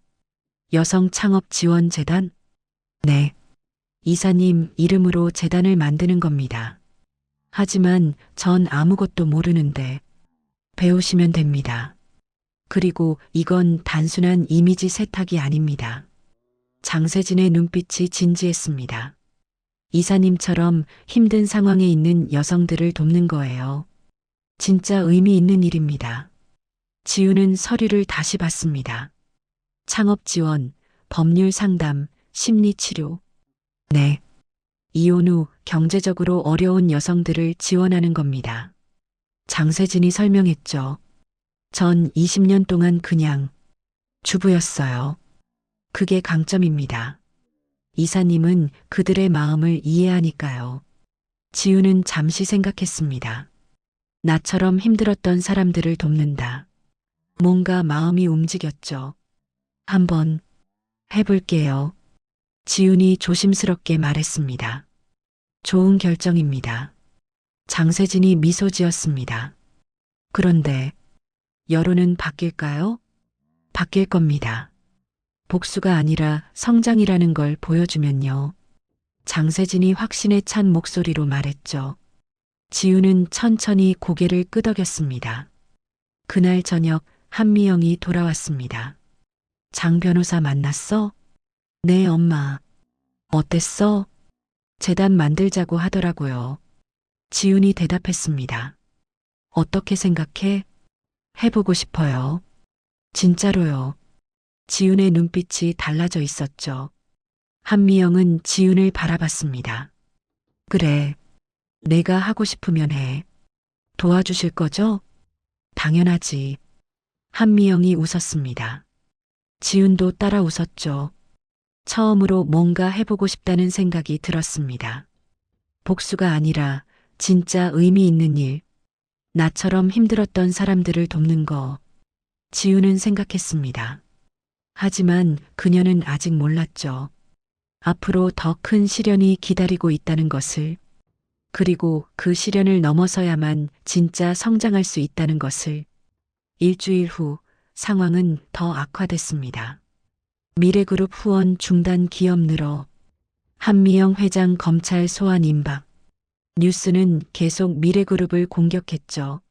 여성창업지원재단? 네. 이사님 이름으로 재단을 만드는 겁니다. 하지만 전 아무것도 모르는데 배우시면 됩니다. 그리고 이건 단순한 이미지 세탁이 아닙니다. 장세진의 눈빛이 진지했습니다. 이사님처럼 힘든 상황에 있는 여성들을 돕는 거예요. 진짜 의미 있는 일입니다. 지훈은 서류를 다시 봤습니다. 창업 지원, 법률 상담, 심리 치료. 네. 이혼 후 경제적으로 어려운 여성들을 지원하는 겁니다. 장세진이 설명했죠. 전 20년 동안 그냥 주부였어요. 그게 강점입니다. 이사님은 그들의 마음을 이해하니까요. 지우는 잠시 생각했습니다. 나처럼 힘들었던 사람들을 돕는다. 뭔가 마음이 움직였죠. 한번 해볼게요. 지훈이 조심스럽게 말했습니다. 좋은 결정입니다. 장세진이 미소 지었습니다. 그런데 여론은 바뀔까요? 바뀔 겁니다. 복수가 아니라 성장이라는 걸 보여주면요. 장세진이 확신에 찬 목소리로 말했죠. 지우는 천천히 고개를 끄덕였습니다. 그날 저녁 한미영이 돌아왔습니다. 장 변호사 만났어? 네, 엄마. 어땠어? 재단 만들자고 하더라고요. 지훈이 대답했습니다. 어떻게 생각해? 해보고 싶어요. 진짜로요. 지훈의 눈빛이 달라져 있었죠. 한미영은 지훈을 바라봤습니다. 그래, 내가 하고 싶으면 해. 도와주실 거죠? 당연하지. 한미영이 웃었습니다. 지훈도 따라 웃었죠. 처음으로 뭔가 해보고 싶다는 생각이 들었습니다. 복수가 아니라 진짜 의미 있는 일. 나처럼 힘들었던 사람들을 돕는 거. 지훈은 생각했습니다. 하지만 그녀는 아직 몰랐죠. 앞으로 더 큰 시련이 기다리고 있다는 것을. 그리고 그 시련을 넘어서야만 진짜 성장할 수 있다는 것을. 일주일 후 상황은 더 악화됐습니다. 미래그룹 후원 중단 기업 늘어. 한미영 회장 검찰 소환 임박. 뉴스는 계속 미래그룹을 공격했죠.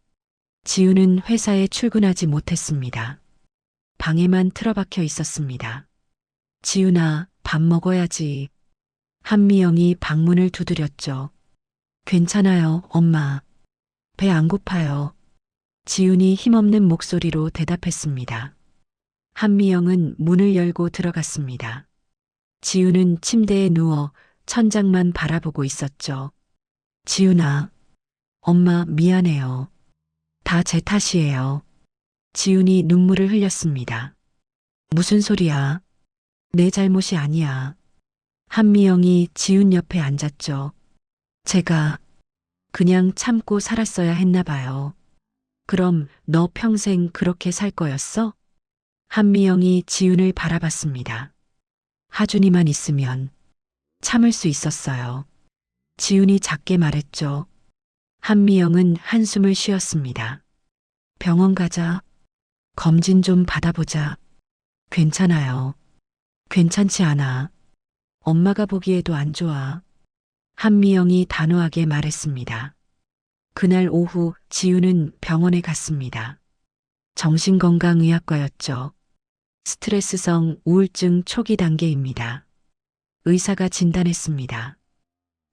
지우는 회사에 출근하지 못했습니다. 방에만 틀어박혀 있었습니다. 지훈아, 밥 먹어야지. 한미영이 방문을 두드렸죠. 괜찮아요, 엄마. 배 안 고파요. 지훈이 힘없는 목소리로 대답했습니다. 한미영은 문을 열고 들어갔습니다. 지훈은 침대에 누워 천장만 바라보고 있었죠. 지훈아, 엄마 미안해요. 다 제 탓이에요. 지훈이 눈물을 흘렸습니다. 무슨 소리야? 내 잘못이 아니야. 한미영이 지훈 옆에 앉았죠. 제가 그냥 참고 살았어야 했나 봐요. 그럼 너 평생 그렇게 살 거였어? 한미영이 지훈을 바라봤습니다. 하준이만 있으면 참을 수 있었어요. 지훈이 작게 말했죠. 한미영은 한숨을 쉬었습니다. 병원 가자. 검진 좀 받아보자. 괜찮아요. 괜찮지 않아. 엄마가 보기에도 안 좋아. 한미영이 단호하게 말했습니다. 그날 오후 지훈은 병원에 갔습니다. 정신건강의학과였죠. 스트레스성 우울증 초기 단계입니다. 의사가 진단했습니다.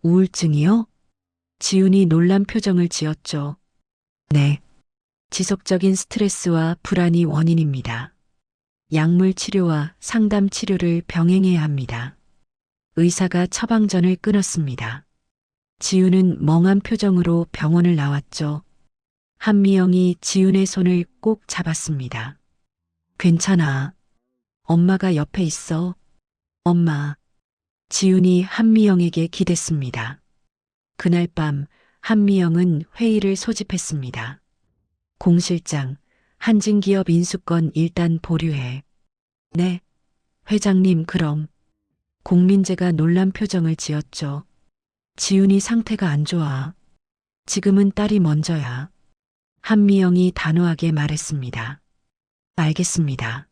우울증이요? 지훈이 놀란 표정을 지었죠. 네. 지속적인 스트레스와 불안이 원인입니다. 약물 치료와 상담 치료를 병행해야 합니다. 의사가 처방전을 끊었습니다. 지훈은 멍한 표정으로 병원을 나왔죠. 한미영이 지훈의 손을 꼭 잡았습니다. 괜찮아. 엄마가 옆에 있어. 엄마. 지훈이 한미영에게 기댔습니다. 그날 밤 한미영은 회의를 소집했습니다. 공 실장, 한진기업 인수권 일단 보류해. 네. 회장님 그럼. 공민재가 놀란 표정을 지었죠. 지훈이 상태가 안 좋아. 지금은 딸이 먼저야. 한미영이 단호하게 말했습니다. 알겠습니다.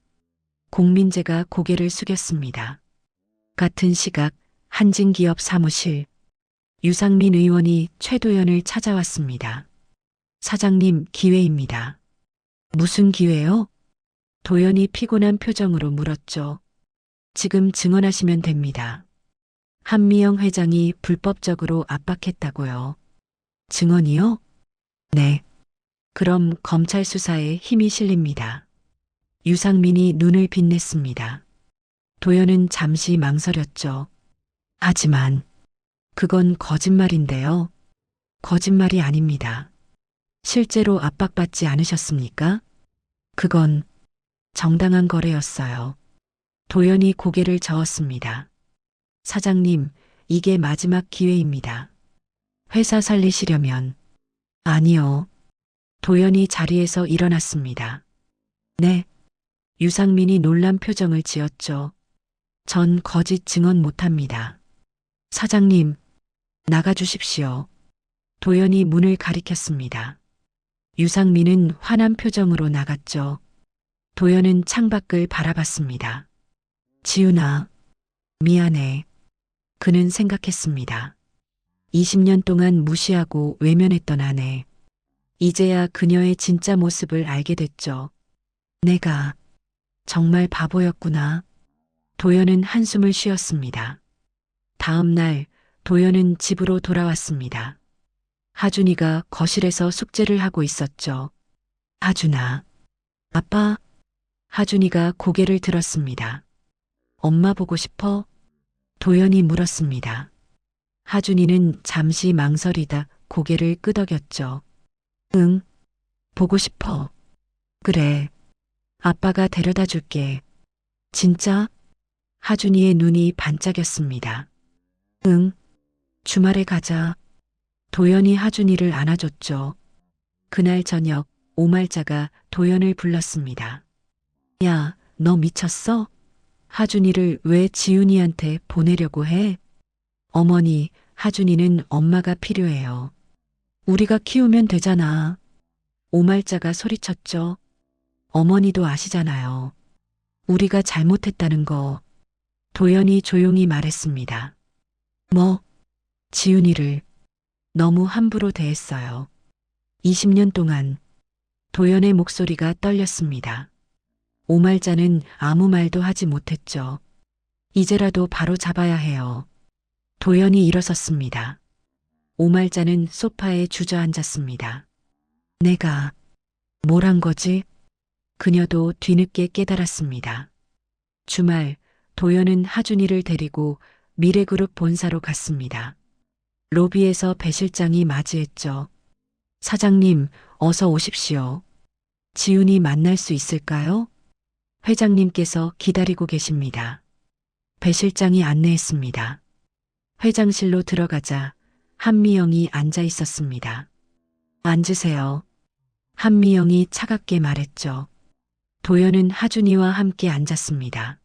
공민재가 고개를 숙였습니다. 같은 시각 한진기업 사무실. 유상민 의원이 최도연을 찾아왔습니다. 사장님, 기회입니다. 무슨 기회요? 도연이 피곤한 표정으로 물었죠. 지금 증언하시면 됩니다. 한미영 회장이 불법적으로 압박했다고요. 증언이요? 네. 그럼 검찰 수사에 힘이 실립니다. 유상민이 눈을 빛냈습니다. 도연은 잠시 망설였죠. 하지만 그건 거짓말인데요. 거짓말이 아닙니다. 실제로 압박받지 않으셨습니까? 그건 정당한 거래였어요. 도연이 고개를 저었습니다. 사장님, 이게 마지막 기회입니다. 회사 살리시려면. 아니요. 도연이 자리에서 일어났습니다. 네. 유상민이 놀란 표정을 지었죠. 전 거짓 증언 못합니다. 사장님, 나가주십시오. 도연이 문을 가리켰습니다. 유상민은 화난 표정으로 나갔죠. 도연은 창밖을 바라봤습니다. 지훈아, 미안해. 그는 생각했습니다. 20년 동안 무시하고 외면했던 아내. 이제야 그녀의 진짜 모습을 알게 됐죠. 내가 정말 바보였구나. 도연은 한숨을 쉬었습니다. 다음 날 도연은 집으로 돌아왔습니다. 하준이가 거실에서 숙제를 하고 있었죠. 하준아. 아빠. 하준이가 고개를 들었습니다. 엄마 보고 싶어? 도연이 물었습니다. 하준이는 잠시 망설이다 고개를 끄덕였죠. 응, 보고 싶어. 그래, 아빠가 데려다 줄게. 진짜? 하준이의 눈이 반짝였습니다. 응, 주말에 가자. 도연이 하준이를 안아줬죠. 그날 저녁 오말자가 도연을 불렀습니다. 야, 너 미쳤어? 하준이를 왜 지훈이한테 보내려고 해? 어머니, 하준이는 엄마가 필요해요. 우리가 키우면 되잖아. 오말자가 소리쳤죠. 어머니도 아시잖아요. 우리가 잘못했다는 거. 도연이 조용히 말했습니다. 뭐? 지훈이를 너무 함부로 대했어요. 20년 동안 도연의 목소리가 떨렸습니다. 오말자는 아무 말도 하지 못했죠. 이제라도 바로 잡아야 해요. 도연이 일어섰습니다. 오말자는 소파에 주저앉았습니다. 내가 뭘 한 거지? 그녀도 뒤늦게 깨달았습니다. 주말 도연은 하준이를 데리고 미래그룹 본사로 갔습니다. 로비에서 배 실장이 맞이했죠. 사장님, 어서 오십시오. 지훈이 만날 수 있을까요? 회장님께서 기다리고 계십니다. 배 실장이 안내했습니다. 회장실로 들어가자 한미영이 앉아 있었습니다. 앉으세요. 한미영이 차갑게 말했죠. 도연은 하준이와 함께 앉았습니다.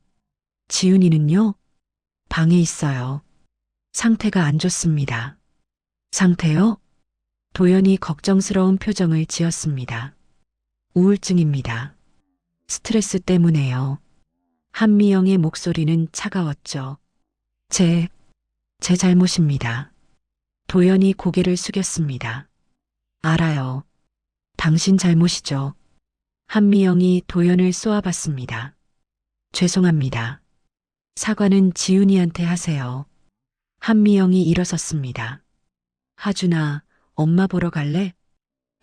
지훈이는요? 방에 있어요. 상태가 안 좋습니다. 상태요? 도연이 걱정스러운 표정을 지었습니다. 우울증입니다. 스트레스 때문에요. 한미영의 목소리는 차가웠죠. 제 잘못입니다. 도연이 고개를 숙였습니다. 알아요. 당신 잘못이죠. 한미영이 도연을 쏘아봤습니다. 죄송합니다. 사과는 지훈이한테 하세요. 한미영이 일어섰습니다. 하준아, 엄마 보러 갈래?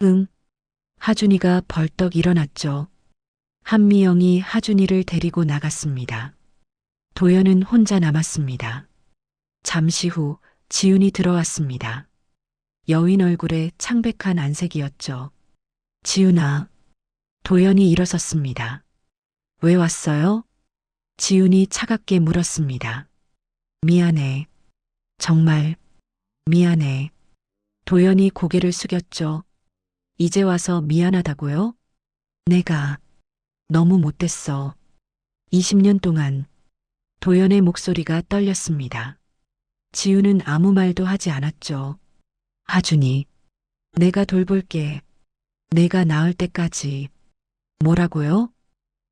응. 하준이가 벌떡 일어났죠. 한미영이 하준이를 데리고 나갔습니다. 도연은 혼자 남았습니다. 잠시 후 지훈이 들어왔습니다. 여인 얼굴에 창백한 안색이었죠. 지훈아. 도연이 일어섰습니다. 왜 왔어요? 지훈이 차갑게 물었습니다. 미안해. 정말 미안해. 도연이 고개를 숙였죠. 이제 와서 미안하다고요? 내가 너무 못됐어. 20년 동안. 도연의 목소리가 떨렸습니다. 지훈은 아무 말도 하지 않았죠. 하준이, 내가 돌볼게. 내가 나을 때까지. 뭐라고요?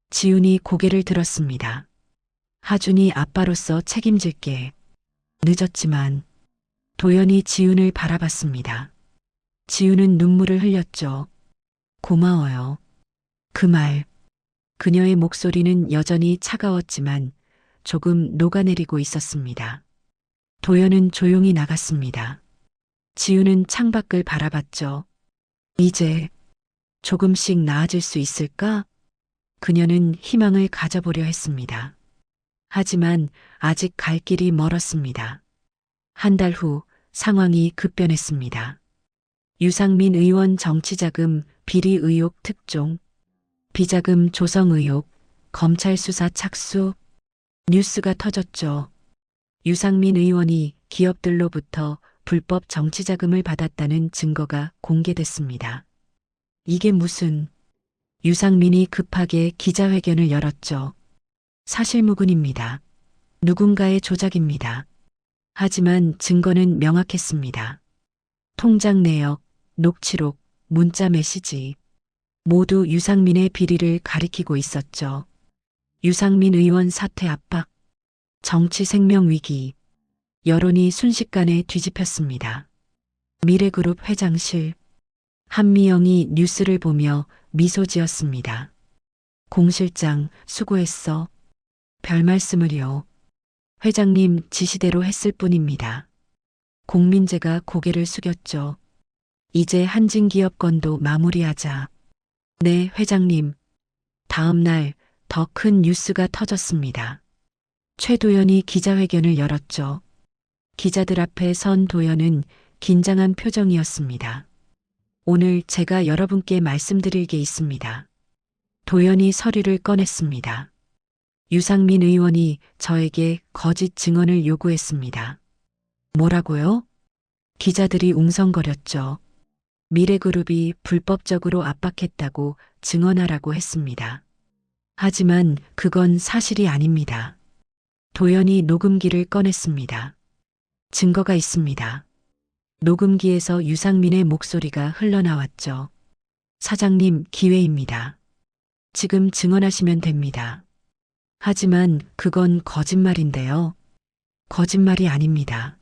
지훈이 고개를 들었습니다. 하준이 아빠로서 책임질게. 늦었지만. 도연이 지훈을 바라봤습니다. 지훈은 눈물을 흘렸죠. 고마워요. 그 말. 그녀의 목소리는 여전히 차가웠지만 조금 녹아내리고 있었습니다. 도연은 조용히 나갔습니다. 지훈은 창밖을 바라봤죠. 이제 조금씩 나아질 수 있을까? 그녀는 희망을 가져보려 했습니다. 하지만 아직 갈 길이 멀었습니다. 한 달 후 상황이 급변했습니다. 유상민 의원 정치자금 비리 의혹 특종, 비자금 조성 의혹, 검찰 수사 착수, 뉴스가 터졌죠. 유상민 의원이 기업들로부터 불법 정치자금을 받았다는 증거가 공개됐습니다. 이게 무슨... 유상민이 급하게 기자회견을 열었죠. 사실무근입니다. 누군가의 조작입니다. 하지만 증거는 명확했습니다. 통장 내역, 녹취록, 문자 메시지 모두 유상민의 비리를 가리키고 있었죠. 유상민 의원 사퇴 압박, 정치 생명 위기, 여론이 순식간에 뒤집혔습니다. 미래그룹 회장실, 한미영이 뉴스를 보며 미소 지었습니다. 공 실장, 수고했어. 별 말씀을요. 회장님 지시대로 했을 뿐입니다. 공민재가 고개를 숙였죠. 이제 한진기업 건도 마무리하자. 네, 회장님. 다음 날 더 큰 뉴스가 터졌습니다. 최도연이 기자회견을 열었죠. 기자들 앞에 선 도연은 긴장한 표정이었습니다. 오늘 제가 여러분께 말씀드릴 게 있습니다. 도연이 서류를 꺼냈습니다. 유상민 의원이 저에게 거짓 증언을 요구했습니다. 뭐라고요? 기자들이 웅성거렸죠. 미래그룹이 불법적으로 압박했다고 증언하라고 했습니다. 하지만 그건 사실이 아닙니다. 도연이 녹음기를 꺼냈습니다. 증거가 있습니다. 녹음기에서 유상민의 목소리가 흘러나왔죠. 사장님, 기회입니다. 지금 증언하시면 됩니다. 하지만 그건 거짓말인데요. 거짓말이 아닙니다.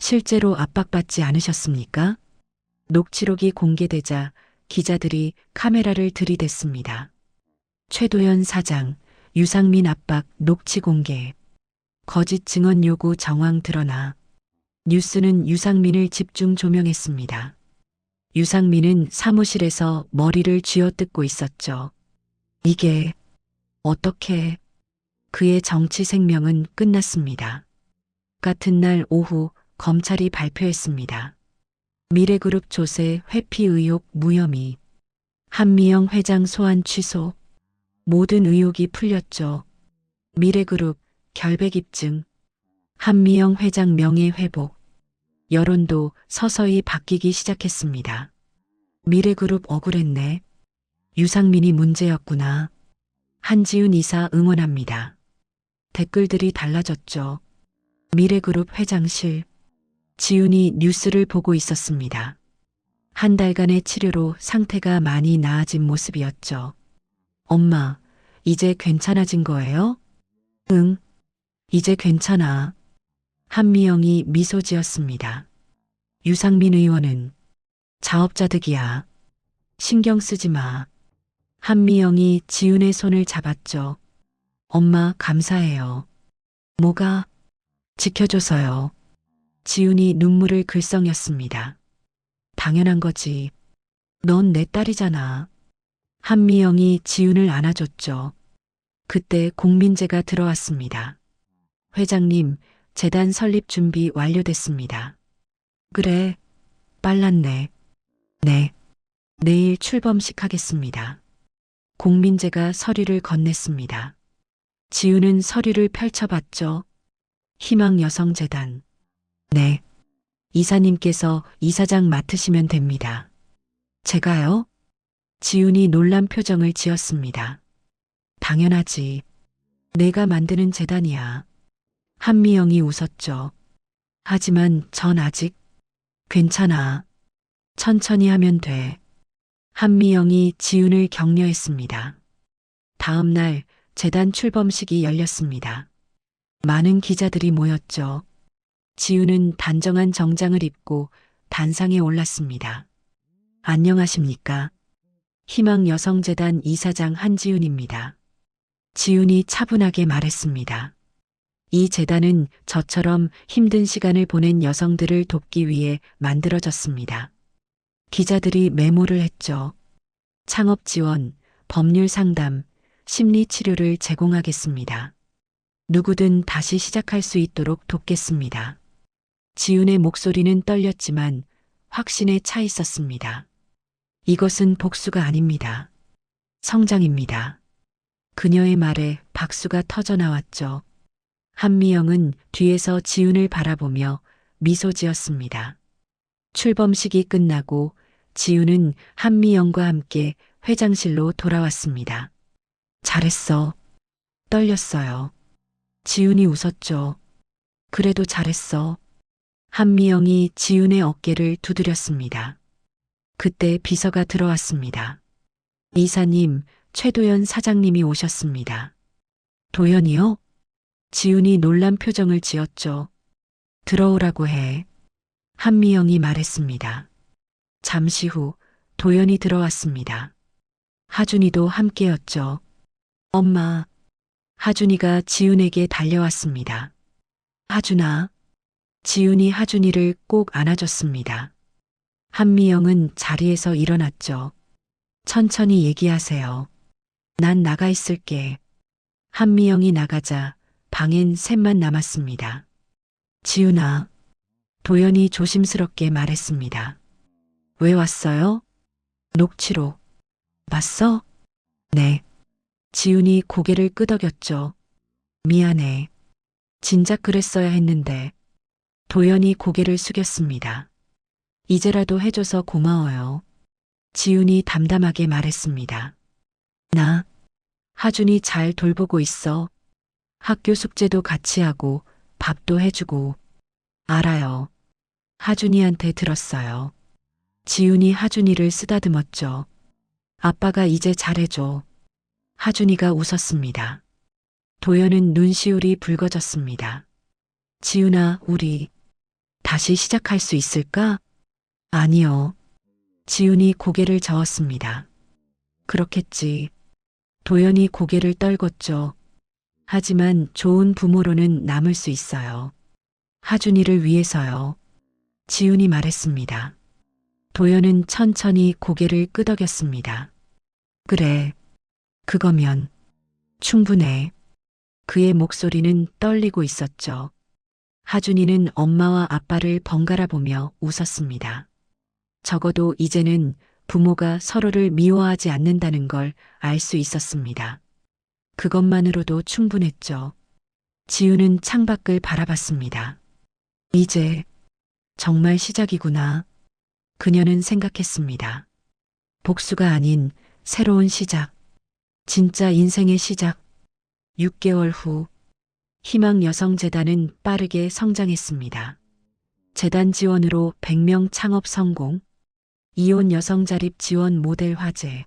실제로 압박받지 않으셨습니까? 녹취록이 공개되자 기자들이 카메라를 들이댔습니다. 최도연 사장, 유상민 압박 녹취 공개, 거짓 증언 요구 정황 드러나. 뉴스는 유상민을 집중 조명했습니다. 유상민은 사무실에서 머리를 쥐어뜯고 있었죠. 이게 어떻게... 그의 정치 생명은 끝났습니다. 같은 날 오후 검찰이 발표했습니다. 미래그룹 조세 회피 의혹 무혐의, 한미영 회장 소환 취소, 모든 의혹이 풀렸죠. 미래그룹 결백 입증, 한미영 회장 명예 회복, 여론도 서서히 바뀌기 시작했습니다. 미래그룹 억울했네. 유상민이 문제였구나. 한지훈 이사 응원합니다. 댓글들이 달라졌죠. 미래그룹 회장실. 지훈이 뉴스를 보고 있었습니다. 한 달간의 치료로 상태가 많이 나아진 모습이었죠. 엄마, 이제 괜찮아진 거예요? 응, 이제 괜찮아. 한미영이 미소 지었습니다. 유상민 의원은 자업자득이야. 신경 쓰지 마. 한미영이 지훈의 손을 잡았죠. 엄마, 감사해요. 뭐가? 지켜줘서요. 지훈이 눈물을 글썽였습니다. 당연한 거지. 넌 내 딸이잖아. 한미영이 지훈을 안아줬죠. 그때 공민재가 들어왔습니다. 회장님, 재단 설립 준비 완료됐습니다. 그래, 빨랐네. 네, 내일 출범식 하겠습니다. 공민재가 서류를 건넸습니다. 지훈은 서류를 펼쳐봤죠. 희망여성재단. 네, 이사님께서 이사장 맡으시면 됩니다. 제가요? 지훈이 놀란 표정을 지었습니다. 당연하지. 내가 만드는 재단이야. 한미영이 웃었죠. 하지만 전 아직... 괜찮아. 천천히 하면 돼. 한미영이 지훈을 격려했습니다. 다음 날 재단 출범식이 열렸습니다. 많은 기자들이 모였죠. 지훈은 단정한 정장을 입고 단상에 올랐습니다. 안녕하십니까? 희망여성재단 이사장 한지훈입니다. 지훈이 차분하게 말했습니다. 이 재단은 저처럼 힘든 시간을 보낸 여성들을 돕기 위해 만들어졌습니다. 기자들이 메모를 했죠. 창업 지원, 법률 상담, 심리 치료를 제공하겠습니다. 누구든 다시 시작할 수 있도록 돕겠습니다. 지훈의 목소리는 떨렸지만 확신에 차 있었습니다. 이것은 복수가 아닙니다. 성장입니다. 그녀의 말에 박수가 터져 나왔죠. 한미영은 뒤에서 지훈을 바라보며 미소 지었습니다. 출범식이 끝나고 지훈은 한미영과 함께 회장실로 돌아왔습니다. 잘했어. 떨렸어요. 지훈이 웃었죠. 그래도 잘했어. 한미영이 지훈의 어깨를 두드렸습니다. 그때 비서가 들어왔습니다. 이사님, 최도연 사장님이 오셨습니다. 도연이요? 지훈이 놀란 표정을 지었죠. 들어오라고 해. 한미영이 말했습니다. 잠시 후 도연이 들어왔습니다. 하준이도 함께였죠. 엄마. 하준이가 지훈에게 달려왔습니다. 하준아. 지훈이 하준이를 꼭 안아줬습니다. 한미영은 자리에서 일어났죠. 천천히 얘기하세요. 난 나가 있을게. 한미영이 나가자 방엔 셋만 남았습니다. 지훈아. 도연이 조심스럽게 말했습니다. 왜 왔어요? 녹취록. 봤어? 네. 지훈이 고개를 끄덕였죠. 미안해. 진작 그랬어야 했는데. 도연이 고개를 숙였습니다. 이제라도 해줘서 고마워요. 지훈이 담담하게 말했습니다. 나, 하준이 잘 돌보고 있어. 학교 숙제도 같이 하고 밥도 해주고. 알아요. 하준이한테 들었어요. 지훈이 하준이를 쓰다듬었죠. 아빠가 이제 잘해줘. 하준이가 웃었습니다. 도연은 눈시울이 붉어졌습니다. 지훈아, 우리 다시 시작할 수 있을까? 아니요. 지훈이 고개를 저었습니다. 그렇겠지. 도연이 고개를 떨궜죠. 하지만 좋은 부모로는 남을 수 있어요. 하준이를 위해서요. 지훈이 말했습니다. 도연은 천천히 고개를 끄덕였습니다. 그래. 그거면 충분해. 그의 목소리는 떨리고 있었죠. 하준이는 엄마와 아빠를 번갈아 보며 웃었습니다. 적어도 이제는 부모가 서로를 미워하지 않는다는 걸 알 수 있었습니다. 그것만으로도 충분했죠. 지훈은 창밖을 바라봤습니다. 이제 정말 시작이구나. 그녀는 생각했습니다. 복수가 아닌 새로운 시작. 진짜 인생의 시작. 6개월 후 희망여성재단은 빠르게 성장했습니다. 재단 지원으로 100명 창업 성공, 이혼 여성 자립 지원 모델 화제.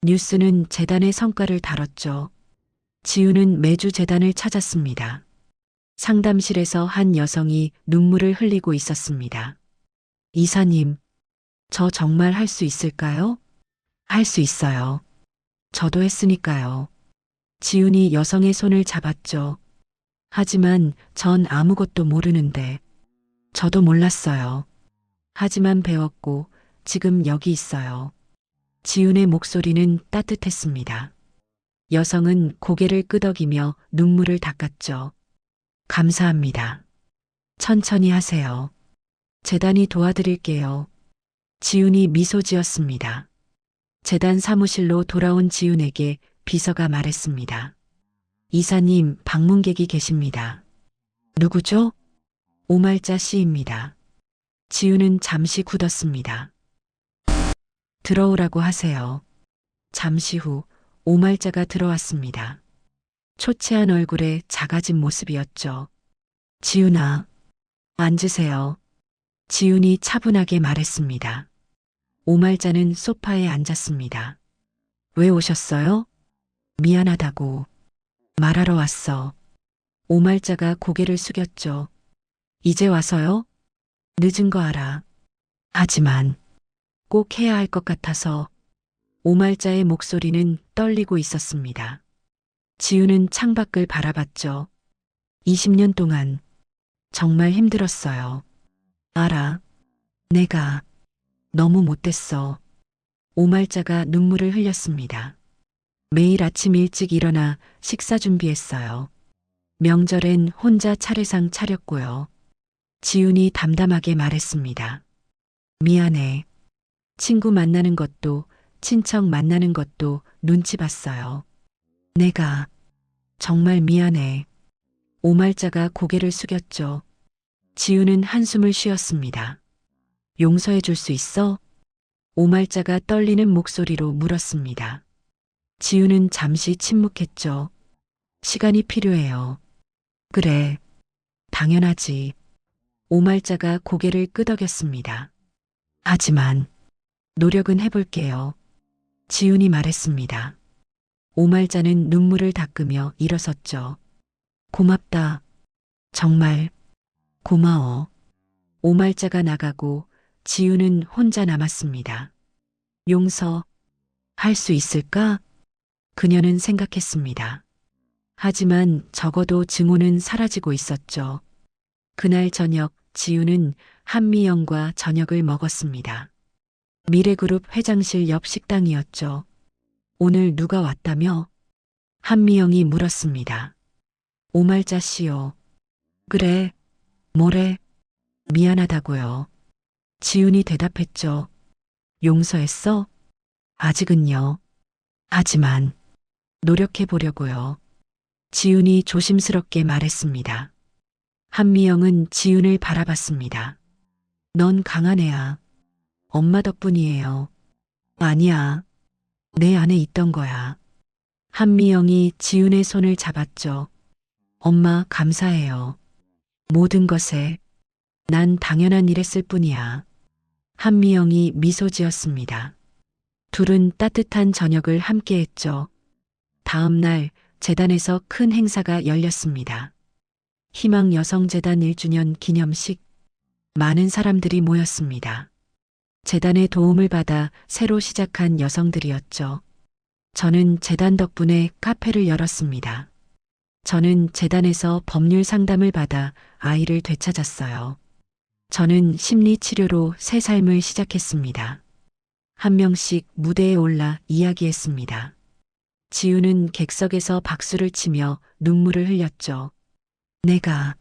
뉴스는 재단의 성과를 다뤘죠. 지훈은 매주 재단을 찾았습니다. 상담실에서 한 여성이 눈물을 흘리고 있었습니다. 이사님, 저 정말 할 수 있을까요? 할 수 있어요. 저도 했으니까요. 지훈이 여성의 손을 잡았죠. 하지만 전 아무것도 모르는데. 저도 몰랐어요. 하지만 배웠고 지금 여기 있어요. 지훈의 목소리는 따뜻했습니다. 여성은 고개를 끄덕이며 눈물을 닦았죠. 감사합니다. 천천히 하세요. 재단이 도와드릴게요. 지훈이 미소 지었습니다. 재단 사무실로 돌아온 지훈에게 비서가 말했습니다. 이사님, 방문객이 계십니다. 누구죠? 오말자 씨입니다. 지훈은 잠시 굳었습니다. 들어오라고 하세요. 잠시 후 오말자가 들어왔습니다. 초췌한 얼굴에 작아진 모습이었죠. 지훈아, 앉으세요. 지훈이 차분하게 말했습니다. 오말자는 소파에 앉았습니다. 왜 오셨어요? 미안하다고. 말하러 왔어. 오말자가 고개를 숙였죠. 이제 와서요? 늦은 거 알아. 하지만 꼭 해야 할 것 같아서. 오말자의 목소리는 떨리고 있었습니다. 지훈은 창밖을 바라봤죠. 20년 동안 정말 힘들었어요. 알아. 내가 너무 못됐어. 오말자가 눈물을 흘렸습니다. 매일 아침 일찍 일어나 식사 준비했어요. 명절엔 혼자 차례상 차렸고요. 지훈이 담담하게 말했습니다. 미안해. 친구 만나는 것도 친척 만나는 것도 눈치 봤어요. 내가 정말 미안해. 오말자가 고개를 숙였죠. 지우는 한숨을 쉬었습니다. 용서해 줄 수 있어? 오말자가 떨리는 목소리로 물었습니다. 지우는 잠시 침묵했죠. 시간이 필요해요. 그래, 당연하지. 오말자가 고개를 끄덕였습니다. 하지만 노력은 해볼게요. 지훈이 말했습니다. 오말자는 눈물을 닦으며 일어섰죠. 고맙다. 정말 고마워. 오말자가 나가고 지훈은 혼자 남았습니다. 용서 할 수 있을까? 그녀는 생각했습니다. 하지만 적어도 증오는 사라지고 있었죠. 그날 저녁 지훈은 한미영과 저녁을 먹었습니다. 미래그룹 회장실 옆 식당이었죠. 오늘 누가 왔다며? 한미영이 물었습니다. 오말자 씨요. 그래, 뭐래? 미안하다고요. 지훈이 대답했죠. 용서했어? 아직은요. 하지만 노력해 보려고요. 지훈이 조심스럽게 말했습니다. 한미영은 지훈을 바라봤습니다. 넌 강한 애야. 엄마 덕분이에요. 아니야. 내 안에 있던 거야. 한미영이 지훈의 손을 잡았죠. 엄마 감사해요. 모든 것에 난 당연한 일했을 뿐이야. 한미영이 미소 지었습니다. 둘은 따뜻한 저녁을 함께 했죠. 다음 날 재단에서 큰 행사가 열렸습니다. 희망 여성재단 1주년 기념식. 많은 사람들이 모였습니다. 재단의 도움을 받아 새로 시작한 여성들이었죠. 저는 재단 덕분에 카페를 열었습니다. 저는 재단에서 법률 상담을 받아 아이를 되찾았어요. 저는 심리치료로 새 삶을 시작했습니다. 한 명씩 무대에 올라 이야기했습니다. 지우는 객석에서 박수를 치며 눈물을 흘렸죠. 내가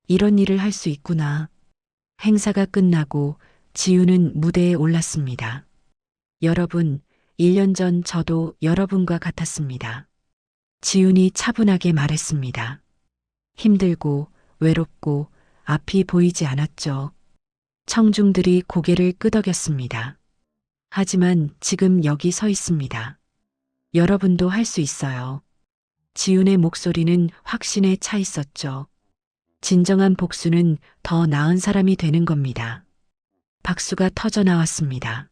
이런 일을 할 수 있구나. 행사가 끝나고 지우는 무대에 올랐습니다. 여러분, 1년 전 저도 여러분과 같았습니다. 지훈이 차분하게 말했습니다. 힘들고 외롭고 앞이 보이지 않았죠. 청중들이 고개를 끄덕였습니다. 하지만 지금 여기 서 있습니다. 여러분도 할 수 있어요. 지훈의 목소리는 확신에 차 있었죠. 진정한 복수는 더 나은 사람이 되는 겁니다. 박수가 터져 나왔습니다.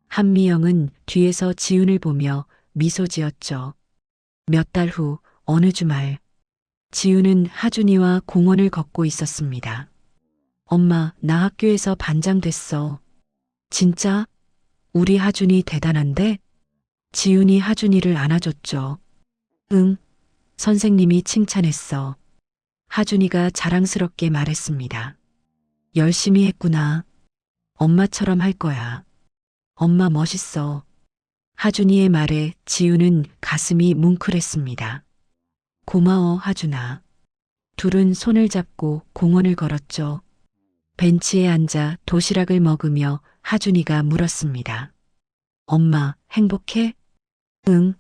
한미영은 뒤에서 지훈을 보며 미소 지었죠. 몇 달 후 어느 주말 지훈은 하준이와 공원을 걷고 있었습니다. 엄마, 나 학교에서 반장 됐어. 진짜? 우리 하준이 대단한데? 지훈이 하준이를 안아줬죠. 응, 선생님이 칭찬했어. 하준이가 자랑스럽게 말했습니다. 열심히 했구나. 엄마처럼 할 거야. 엄마 멋있어. 하준이의 말에 지훈은 가슴이 뭉클했습니다. 고마워, 하준아. 둘은 손을 잡고 공원을 걸었죠. 벤치에 앉아 도시락을 먹으며 하준이가 물었습니다. 엄마, 행복해? 응,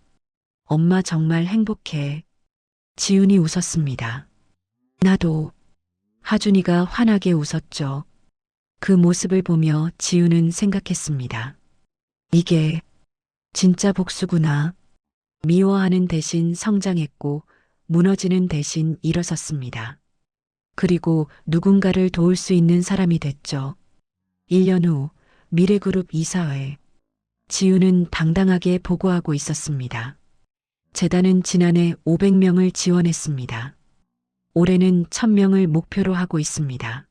엄마 정말 행복해. 지훈이 웃었습니다. 나도. 하준이가 환하게 웃었죠. 그 모습을 보며 지훈은 생각했습니다. 이게 진짜 복수구나. 미워하는 대신 성장했고 무너지는 대신 일어섰습니다. 그리고 누군가를 도울 수 있는 사람이 됐죠. 1년 후 미래그룹 이사회. 지훈은 당당하게 보고하고 있었습니다. 재단은 지난해 500명을 지원했습니다. 올해는 1000명을 목표로 하고 있습니다.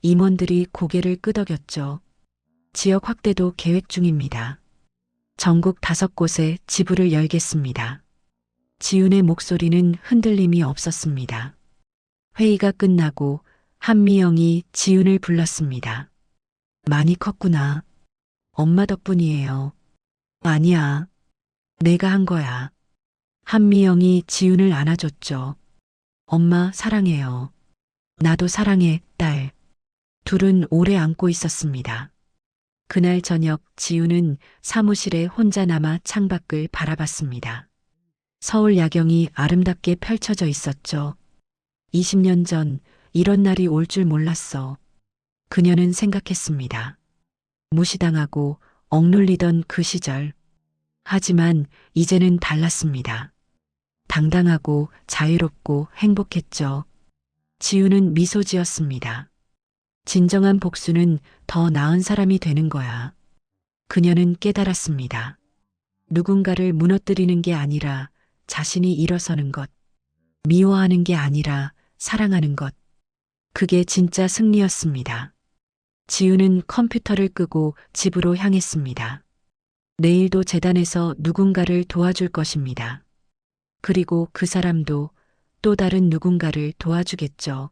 임원들이 고개를 끄덕였죠. 지역 확대도 계획 중입니다. 전국 5곳에 지부를 열겠습니다. 지훈의 목소리는 흔들림이 없었습니다. 회의가 끝나고 한미영이 지훈을 불렀습니다. 많이 컸구나. 엄마 덕분이에요. 아니야. 내가 한 거야. 한미영이 지훈을 안아줬죠. 엄마 사랑해요. 나도 사랑해, 딸. 둘은 오래 안고 있었습니다. 그날 저녁 지훈은 사무실에 혼자 남아 창밖을 바라봤습니다. 서울 야경이 아름답게 펼쳐져 있었죠. 20년 전 이런 날이 올 줄 몰랐어. 그녀는 생각했습니다. 무시당하고 억눌리던 그 시절. 하지만 이제는 달랐습니다. 당당하고 자유롭고 행복했죠. 지우는 미소 지었습니다. 진정한 복수는 더 나은 사람이 되는 거야. 그녀는 깨달았습니다. 누군가를 무너뜨리는 게 아니라 자신이 일어서는 것. 미워하는 게 아니라 사랑하는 것. 그게 진짜 승리였습니다. 지우는 컴퓨터를 끄고 집으로 향했습니다. 내일도 재단에서 누군가를 도와줄 것입니다. 그리고 그 사람도 또 다른 누군가를 도와주겠죠.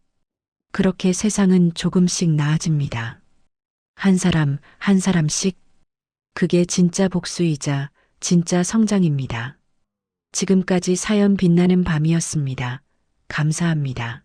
그렇게 세상은 조금씩 나아집니다. 한 사람, 한 사람씩. 그게 진짜 복수이자 진짜 성장입니다. 지금까지 사연 빛나는 밤이었습니다. 감사합니다.